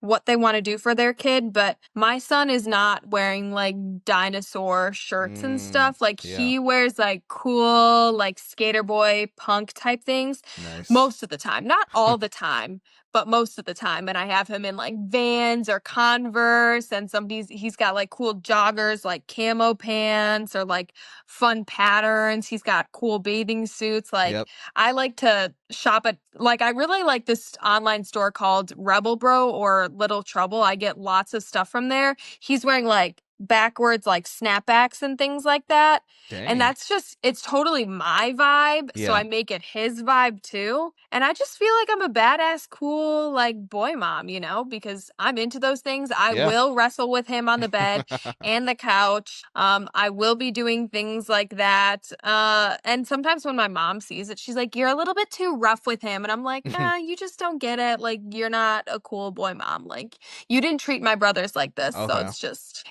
what they want to do for their kid, but my son is not wearing like dinosaur shirts and stuff. Like Yeah. he wears like cool like skater boy punk type things Nice. most of the time. Not all the time, but most of the time. And I have him in like Vans or Converse and he's got like cool joggers like camo pants or like fun patterns. He's got cool bathing suits. Like Yep. I like to shop at like I really like this online store called Rebel Bro or Little Trouble. I get lots of stuff from there. He's wearing like backwards like snapbacks and things like that. And Dang. that's just it's totally my vibe, so Yeah. I make it his vibe too. And I just feel like I'm a badass cool like boy mom, because I'm into those things. I Yeah. will wrestle with him on the bed and the couch. I will be doing things like that. And sometimes when my mom sees it, she's like, "You're a little bit too rough with him." And I'm like, you just don't get it. Like, you're not a cool boy mom. Like, you didn't treat my brothers like this. So Okay.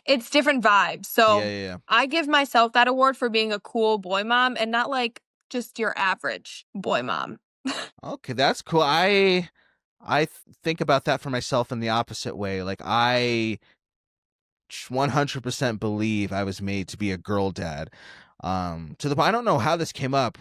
it's different vibes. So Yeah. I give myself that award for being a cool boy mom and not like just your average boy mom. Okay, that's cool. I think about that for myself in the opposite way. Like I 100% believe I was made to be a girl dad. To the point, I don't know how this came up.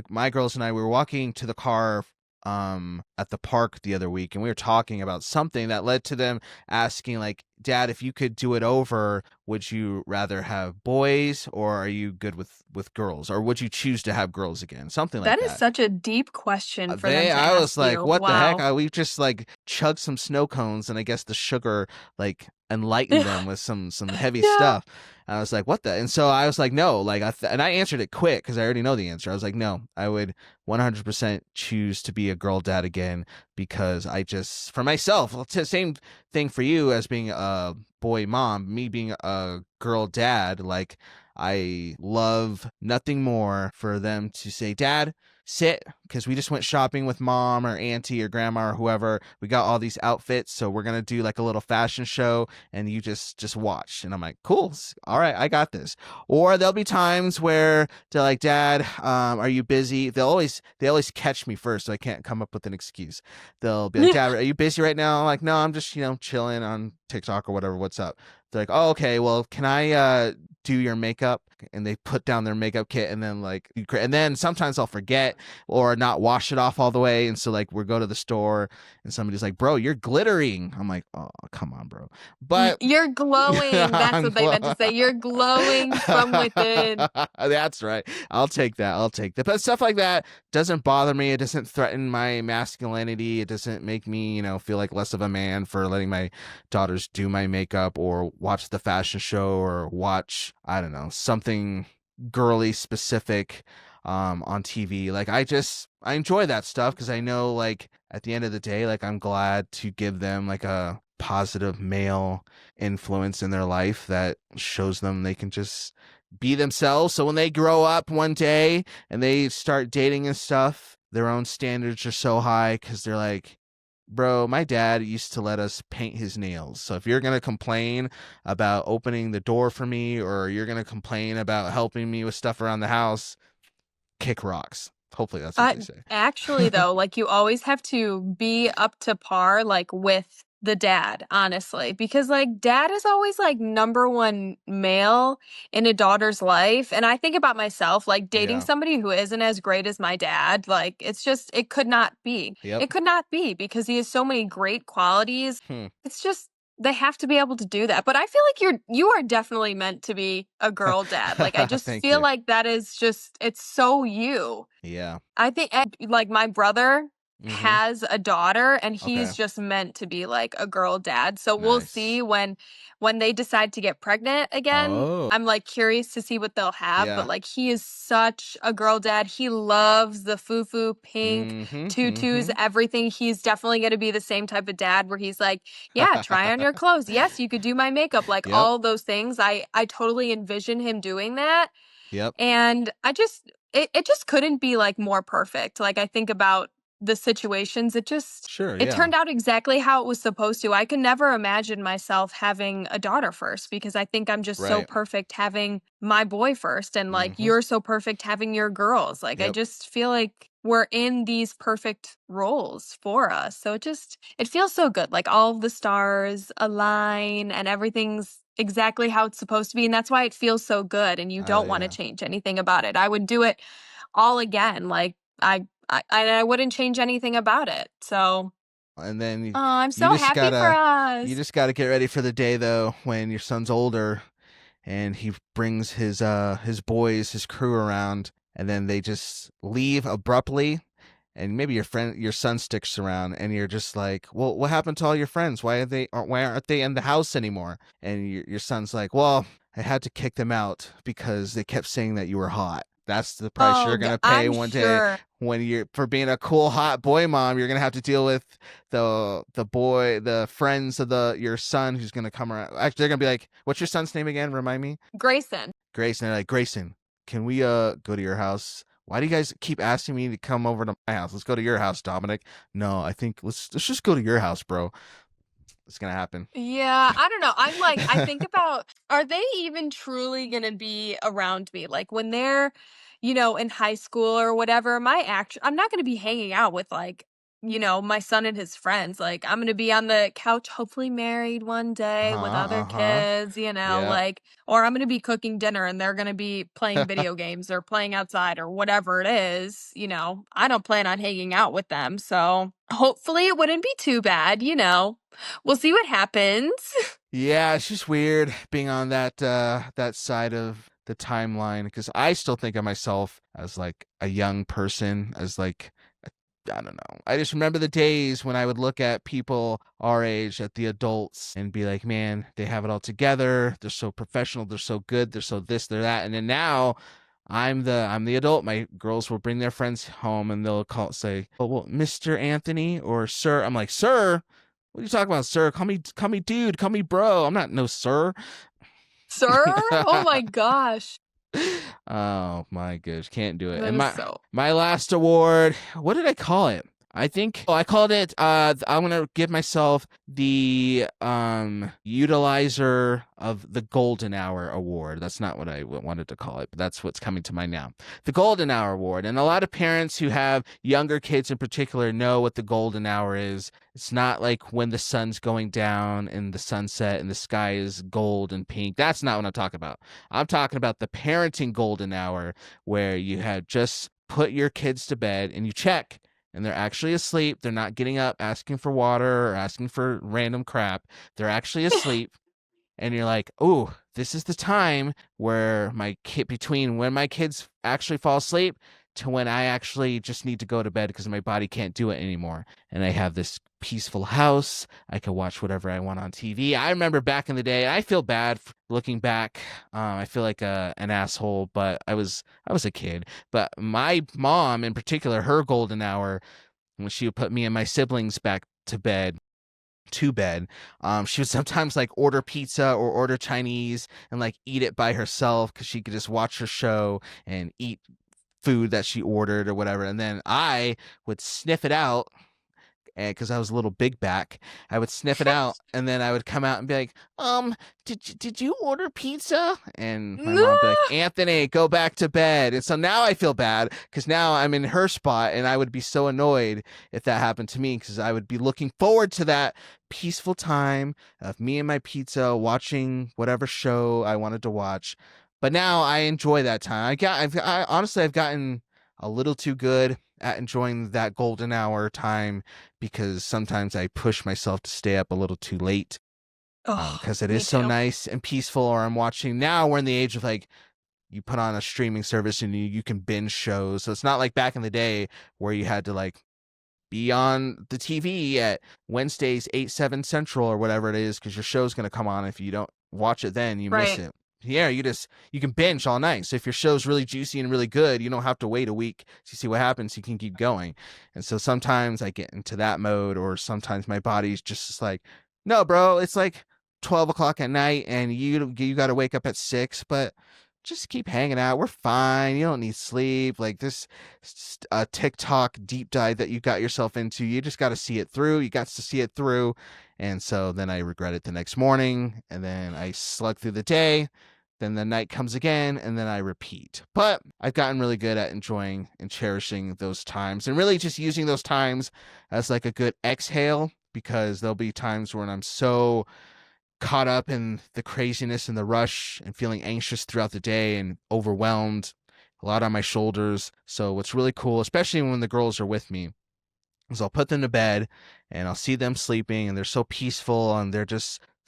My girls and I, we were walking to the car at the park the other week, and we were talking about something that led to them asking, like, Dad, if you could do it over, would you rather have boys, or are you good with girls, or would you choose to have girls again? Something like That is that. such a deep question for them to I was ask like, you. what the heck? Wow. We just like chugged some snow cones, and I guess the sugar like enlightened them with some heavy Yeah. stuff. And I was like, what the? And so I was like, no, like, and I answered it quick because I already know the answer. I was like, no, I would 100% choose to be a girl dad again, because I just, for myself, same thing for you as being a boy mom, me being a girl dad, like, I love nothing more for them to say, Dad, sit, because we just went shopping with mom or auntie or grandma or whoever. We got all these outfits, so we're gonna do like a little fashion show, and you just watch. And I'm like, cool, all right, I got this. Or there'll be times where they're like, Dad, are you busy? They always catch me first, so I can't come up with an excuse. They'll be like, Dad, are you busy right now? I'm like, no, I'm just chilling on TikTok or whatever. What's up? They're like, oh, okay, well, can I do your makeup? And they put down their makeup kit, and then and then sometimes I'll forget or not wash it off all the way, and so like we go to the store and somebody's like, bro, you're glittering. I'm like, oh, come on, bro. But You're glowing. That's what they meant to say. You're glowing from within. That's right. I'll take that. But stuff like that doesn't bother me. It doesn't threaten my masculinity. It doesn't make me, feel like less of a man for letting my daughters do my makeup or watch the fashion show or watch, I don't know, something girly specific on TV. Like, I enjoy that stuff because I know, like, at the end of the day, like, I'm glad to give them like a positive male influence in their life that shows them they can just be themselves. So when they grow up one day and they start dating and stuff, their own standards are so high because they're like, bro, my dad used to let us paint his nails. So if you're going to complain about opening the door for me, or you're going to complain about helping me with stuff around the house, kick rocks. Hopefully that's what they say. Actually, though, like, you always have to be up to par, like, with the dad, honestly, because like dad is always like number one male in a daughter's life. And I think about myself, like dating somebody who isn't as great as my dad, like it could not be. Yep. It could not be, because he has so many great qualities. It's just, they have to be able to do that. But I feel like you are definitely meant to be a girl dad. Like, I just feel like that is just, it's so you. Yeah. I think, like, my brother has a daughter, and he's just meant to be like a girl dad. So we'll see when they decide to get pregnant again. Oh. I'm like curious to see what they'll have. But like, he is such a girl dad. He loves the foo pink tutus, everything. He's definitely going to be the same type of dad where he's like, yeah, try on your clothes. Yes, you could do my makeup. Like, all those things. I totally envision him doing that. Yep. And it just couldn't be like more perfect. Like, I think about the situations, it turned out exactly how it was supposed to. I can never imagine myself having a daughter first, because I think I'm just so perfect having my boy first, and like you're so perfect having your girls. Like, I just feel like we're in these perfect roles for us. So it feels so good. Like, all of the stars align and everything's exactly how it's supposed to be, and that's why it feels so good, and you don't want to change anything about it. I would do it all again. Like, I wouldn't change anything about it. So, and then I'm so happy for us. You just got to get ready for the day, though, when your son's older and he brings his boys, his crew around, and then they just leave abruptly. And maybe your son sticks around, and you're just like, well, what happened to all your friends? Why aren't they in the house anymore? And your son's like, well, I had to kick them out because they kept saying that you were hot. That's the price you're gonna pay day when you're, for being a cool hot boy mom. You're gonna have to deal with the friends of your son who's gonna come around. Actually, they're gonna be like, what's your son's name again? Remind me. Grayson. They're like, Grayson, can we go to your house? Why do you guys keep asking me to come over to my house? Let's go to your house, Dominic. No, I think let's just go to your house, bro. It's gonna happen. Yeah, I don't know. I'm like, I think about, are they even truly gonna be around me? Like, when they're, in high school or whatever, I'm not gonna be hanging out with like my son and his friends. Like, I'm gonna be on the couch, hopefully married one day with other Uh-huh. kids, Yeah. or I'm gonna be cooking dinner and they're gonna be playing video games or playing outside or whatever it is. I don't plan on hanging out with them. So hopefully it wouldn't be too bad. We'll see what happens. Yeah, it's just weird being on that side of the timeline because I still think of myself as like a young person, as like I don't know. I just remember the days when I would look at people our age, at the adults, and be like, man, they have it all together. They're so professional. They're so good. They're so this, they're that. And then now I'm the adult. My girls will bring their friends home and they'll say, oh, well, Mr. Anthony or sir. I'm like, sir? What are you talking about, sir? Call me dude. Call me bro. I'm not no sir. Sir? Oh my gosh. Oh my gosh, can't do it. That And is my so. my last award, what did I call it? I think I called it I'm gonna give myself the utilizer of the golden hour award. That's not what I wanted to call it, but that's what's coming to mind now. The golden hour award. And a lot of parents who have younger kids in particular know what the golden hour is. It's not like when the sun's going down in the sunset and the sky is gold and pink. That's not what I'm talking about. I'm talking about the parenting golden hour where you have just put your kids to bed and you check and they're actually asleep. They're not getting up asking for water or asking for random crap. They're actually asleep. And you're like, oh, this is the time where between when my kids actually fall asleep to when I actually just need to go to bed because my body can't do it anymore. And I have this peaceful house. I can watch whatever I want on TV. I remember back in the day, I feel bad looking back. I feel like an asshole, but I was a kid. But my mom in particular, her golden hour, when she would put me and my siblings back to bed, she would sometimes like order pizza or order Chinese and like eat it by herself because she could just watch her show and eat food that she ordered or whatever. And then I would sniff it out because I was a little big back. I would sniff it out and then I would come out and be like, did you order pizza? And my mom would be like, Anthony, go back to bed. And so now I feel bad because now I'm in her spot and I would be so annoyed if that happened to me because I would be looking forward to that peaceful time of me and my pizza watching whatever show I wanted to watch. But now I enjoy that time. I've gotten a little too good at enjoying that golden hour time because sometimes I push myself to stay up a little too late because it is so nice and peaceful. Or I'm watching now, we're in the age of like, you put on a streaming service and you can binge shows. So it's not like back in the day where you had to like be on the TV at Wednesdays, 8, 7 Central or whatever it is because your show's going to come on. If you don't watch it then, you miss it. Yeah, you can binge all night. So if your show's really juicy and really good, you don't have to wait a week to see what happens. You can keep going. And so sometimes I get into that mode, or sometimes my body's just like, no, bro, it's like 12 o'clock at night and you got to wake up at 6, but just keep hanging out. We're fine. You don't need sleep. Like this TikTok deep dive that you got yourself into, you just got to see it through. You got to see it through. And so then I regret it the next morning, and then I slug through the day. Then the night comes again, and then I repeat. But I've gotten really good at enjoying and cherishing those times and really just using those times as like a good exhale, because there'll be times when I'm so caught up in the craziness and the rush and feeling anxious throughout the day and overwhelmed, a lot on my shoulders. So what's really cool, especially when the girls are with me, is I'll put them to bed and I'll see them sleeping and they're so peaceful and they're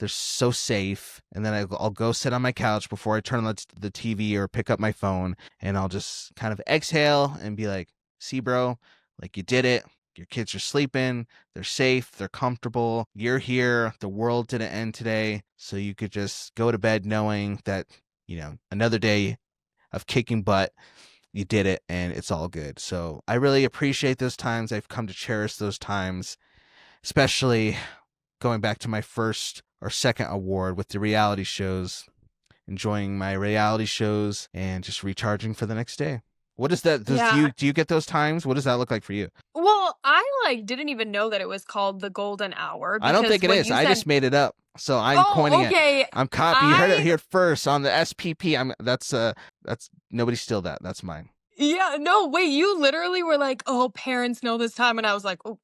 so safe. And then I'll go sit on my couch before I turn on the TV or pick up my phone, and I'll just kind of exhale and be like, see, bro, like you did it. Your kids are sleeping. They're safe. They're comfortable. You're here. The world didn't end today. So you could just go to bed knowing that, another day of kicking butt, you did it and it's all good. So I really appreciate those times. I've come to cherish those times, especially going back to my first or second award with the reality shows, enjoying my reality shows and just recharging for the next day. What is that? Do you get those times? What does that look like for you? Well, I didn't even know that it was called the golden hour. I don't think it is. I just made it up. So I'm coining it. I'm copying. You heard it here first on the SPP. That's nobody steal that. That's mine. Yeah, no, wait, you literally were like, "Oh, parents know this time," and I was like, "Oh,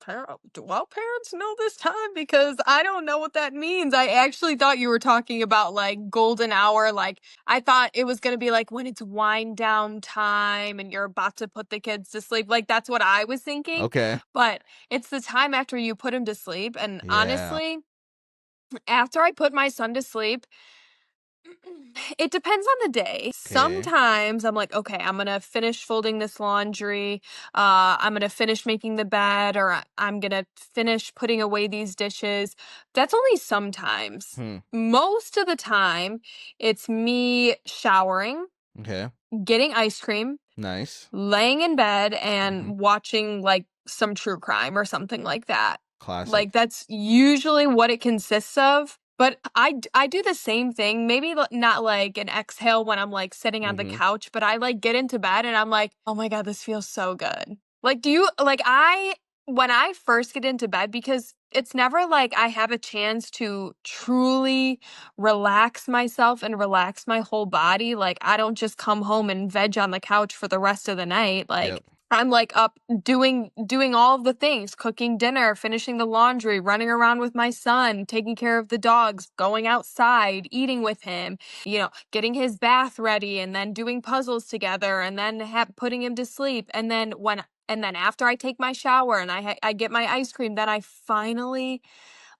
do all parents know this time? Because I don't know what that means." I actually thought you were talking about, like, golden hour, like, I thought it was gonna be, like, when it's wind down time and you're about to put the kids to sleep, like, that's what I was thinking, Okay. but it's the time after you put him to sleep, and Yeah. honestly, after I put my son to sleep, it depends on the day. Okay. Sometimes I'm like, okay, I'm gonna finish folding this laundry. I'm gonna finish making the bed, or I'm gonna finish putting away these dishes. That's only sometimes. Hmm. Most of the time, it's me showering, Okay. getting ice cream, Nice. laying in bed, Hmm. and watching like some true crime or something like that. Classic. Like that's usually what it consists of. But I do the same thing. Maybe not like an exhale when I'm like sitting on the Hmm. couch, but I like get into bed and I'm like, oh my God, this feels so good. Like, do you like I when I first get into bed, because it's never like I have a chance to truly relax myself and relax my whole body. Like, I don't just come home and veg on the couch for the rest of the night. Like, Yep. I'm like up doing all of the things, cooking dinner, finishing the laundry, running around with my son, taking care of the dogs, going outside, eating with him, getting his bath ready and then doing puzzles together and then putting him to sleep. And then after I take my shower and I get my ice cream, then I finally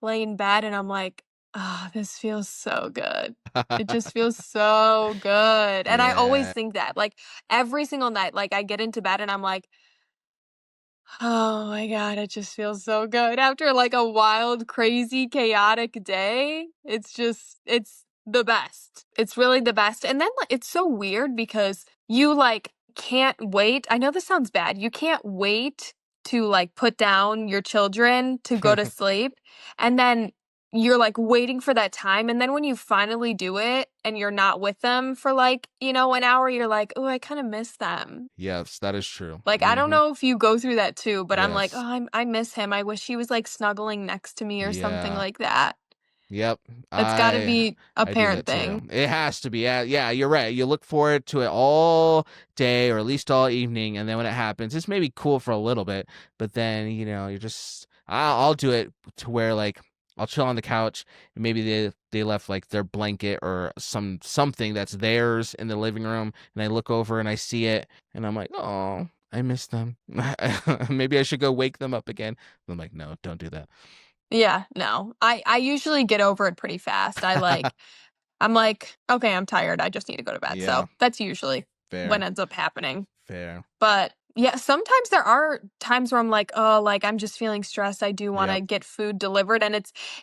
lay in bed and I'm like, "Oh, this feels so good." It just feels so good. And I always Yeah. think that, like, every single night, like, I get into bed and I'm like, "Oh my God, it just feels so good." After, like, a wild, crazy, chaotic day, it's the best. It's really the best. And then, like, it's so weird because you, like, can't wait. I know this sounds bad. You can't wait to, like, put down your children to go to sleep, and then you're, like, waiting for that time, and then when you finally do it and you're not with them for, like, an hour, you're like, "Oh, I kinda miss them." Yes, that is true. Like, I don't Hmm. know if you go through that too, but I'm like, "Oh, Yes. I miss him. I wish he was, like, snuggling next to me or something Yeah. like that." Yep. That's gotta I be a I do parent that too. thing. It has to be. Yeah, yeah, you're right. You look forward to it all day or at least all evening, and then when it happens, it's maybe cool for a little bit, but then, you're just I'll do it to where like I'll chill on the couch and maybe they left like their blanket or something that's theirs in the living room, and I look over and I see it and I'm like, "Oh, I miss them." Maybe I should go wake them up again. I'm like, "No, don't do that." Yeah, no. I usually get over it pretty fast. I'm like, "Okay, I'm tired. I just need to go to bed." Yeah, So, that's usually what fair. ends up happening. Fair. But, yeah, sometimes there are times where I'm like, "Oh, like, I'm just feeling stressed. I do wanna Yep. get food delivered," and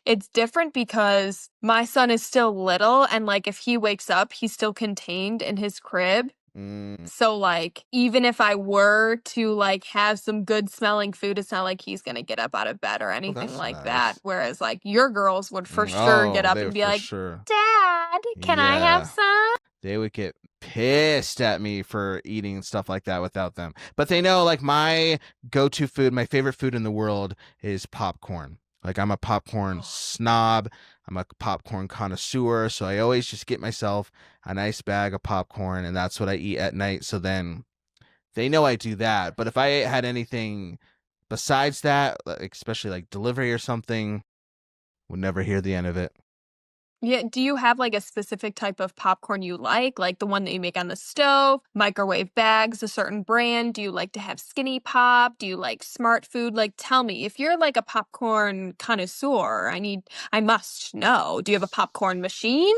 it's different because my son is still little, and, like, if he wakes up, he's still contained in his crib. Mm. So, like, even if I were to, like, have some good smelling food, it's not like he's gonna get up out of bed or Oh, anything that's like that, nice. whereas, like, your girls would for sure get Oh, up they and would be for like, sure. "Dad, can I have Yeah. some?" They would get pissed at me for eating stuff like that without them. But they know like my go-to food, my favorite food in the world is popcorn. Like I'm a popcorn snob. I'm a popcorn connoisseur, so I always just get myself a nice bag of popcorn and that's what I eat at night. So then they know I do that. But if I had anything besides that, like, especially like delivery or something, would never hear the end of it. Yeah, do you have, like, a specific type of popcorn you like the one that you make on the stove, microwave bags, a certain brand? Do you like to have Skinny Pop? Do you like Smart Food? Like, tell me, if you're, like, a popcorn connoisseur, I must know. Do you have a popcorn machine?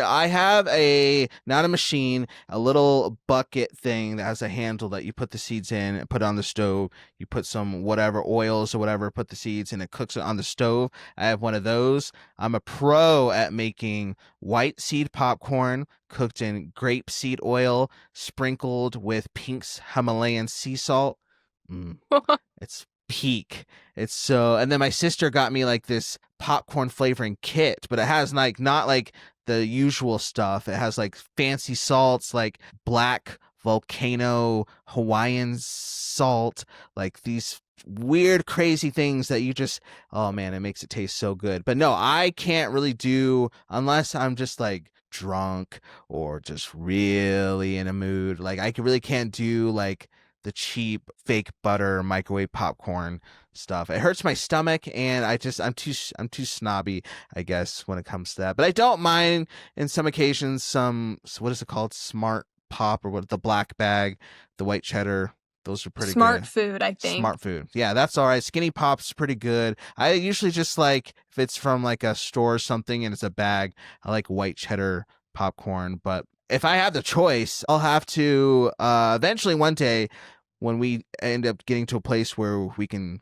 I have not a machine, a little bucket thing that has a handle that you put the seeds in and put it on the stove. You put some whatever oils or whatever, put the seeds and it cooks it on the stove. I have one of those. I'm a pro at making white seed popcorn cooked in grape seed oil, sprinkled with Pink's Himalayan sea salt. Mm, it's peak. It's so, and then my sister got me like this popcorn flavoring kit, but it has like not like the usual stuff. It has like fancy salts, like black volcano Hawaiian salt, like these weird, crazy things that you just, oh man, it makes it taste so good. But no, I can't really do, unless I'm just like drunk or just really in a mood. Like I really can't do like the cheap fake butter microwave popcorn stuff. It hurts my stomach, and I'm too snobby, I guess, when it comes to that. But I don't mind in some occasions some, what is it called? Smart Pop, or what, the black bag, the white cheddar. Those are pretty Smart good. food, I think. Smart food. Yeah, that's all right. Skinny Pop's pretty good. I usually just like, if it's from like a store or something and it's a bag, I like white cheddar popcorn. But if I have the choice, I'll have to eventually one day, when we end up getting to a place where we can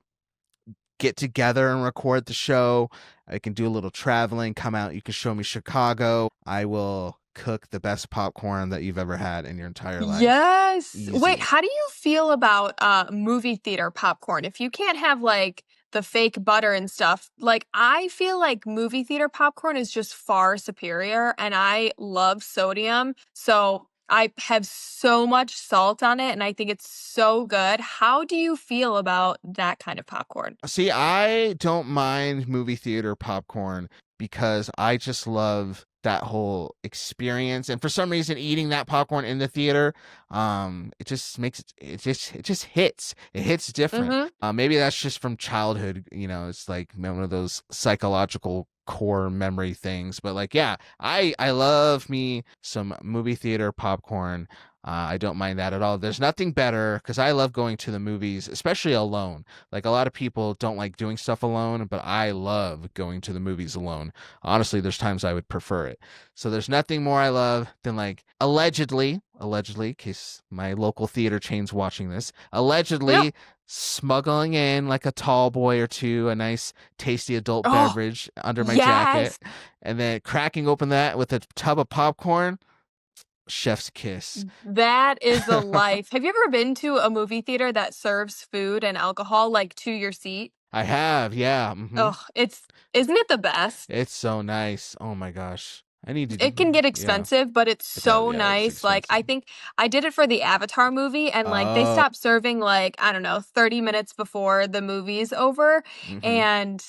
get together and record the show, I can do a little traveling, come out, you can show me Chicago. I will cook the best popcorn that you've ever had in your entire life. Yes. Easy. Wait, how do you feel about movie theater popcorn? If you can't have like the fake butter and stuff, like I feel like movie theater popcorn is just far superior, and I love sodium. So I have so much salt on it, and I think it's so good. How do you feel about that kind of popcorn? See, I don't mind movie theater popcorn because I just love that whole experience. And for some reason, eating that popcorn in the theater, it just makes it just hits. It hits different. Mm-hmm. Maybe that's just from childhood. It's like one of those psychological core memory things. But like, yeah, I love me some movie theater popcorn. I don't mind that at all. There's nothing better, because I love going to the movies, especially alone. Like, a lot of people don't like doing stuff alone, but I love going to the movies alone. Honestly, there's times I would prefer it. So there's nothing more I love than, like, allegedly, in case my local theater chain's watching this, Yep. smuggling in like a tall boy or two, a nice tasty adult beverage under my jacket, Yes. and then cracking open that with a tub of popcorn. Chef's kiss. That is the life. Have you ever been to a movie theater that serves food and alcohol like to your seat? I have, yeah. Oh, isn't it the best? It's so nice. Oh my gosh. I need to do, It can get yeah. expensive, but it's It does, so yeah, it's nice. Like, I expensive. think I did it for the Avatar movie, and like they Oh, stopped serving like, I don't know, 30 minutes before the movie's over. mm-hmm. And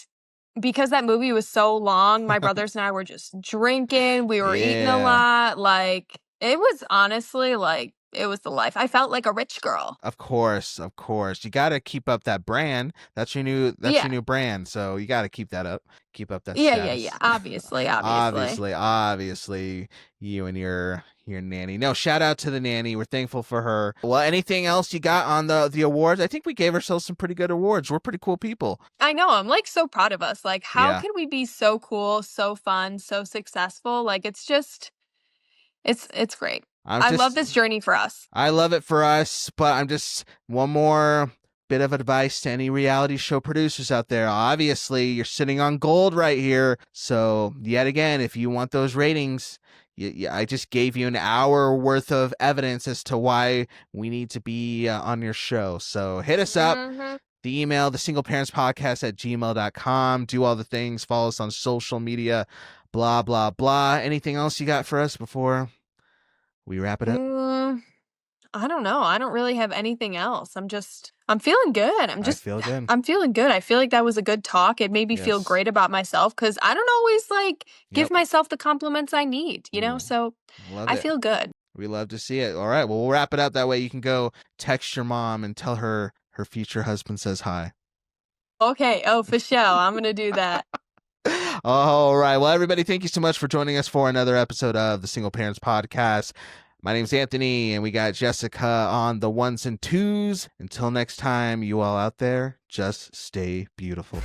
because that movie was so long, my brothers and I were just drinking, we were eating a Yeah. lot. Like, it was honestly like it was the life. I felt like a rich girl. Of course, of course. You got to keep up that brand. That's your Yeah. new brand. So you got to keep that up. Keep up that Yeah, yeah, yeah. status. Obviously, obviously. Obviously, you and your nanny. No, shout out to the nanny. We're thankful for her. Well, anything else you got on the awards? I think we gave ourselves some pretty good awards. We're pretty cool people. I know. I'm like so proud of us. Like, how Yeah. can we be so cool, so fun, so successful? Like, it's just it's great. I love this journey for us. I love it for us, but I'm just, one more bit of advice to any reality show producers out there. Obviously, you're sitting on gold right here. So, yet again, if you want those ratings, I just gave you an hour worth of evidence as to why we need to be on your show. So, hit us up. Mm-hmm. The email, thesingleparentspodcast@gmail.com. Do all the things. Follow us on social media. Blah, blah, blah. Anything else you got for us before we wrap it up? I don't know. I don't really have anything else. I'm feeling good. I feel good. I'm feeling good. I feel like that was a good talk. It made me feel Yes. great about myself, because I don't always like give Yep. myself the compliments I need, Mm. So Love I it. feel good. We love to see it. All right. Well, we'll wrap it up. That way you can go text your mom and tell her her future husband says hi. Okay. Oh, for sure. I'm going to do that. All right. Well, everybody, thank you so much for joining us for another episode of the Single Parents Podcast. My name's Anthony, and we got Jessica on the ones and twos. Until next time, you all out there, just stay beautiful.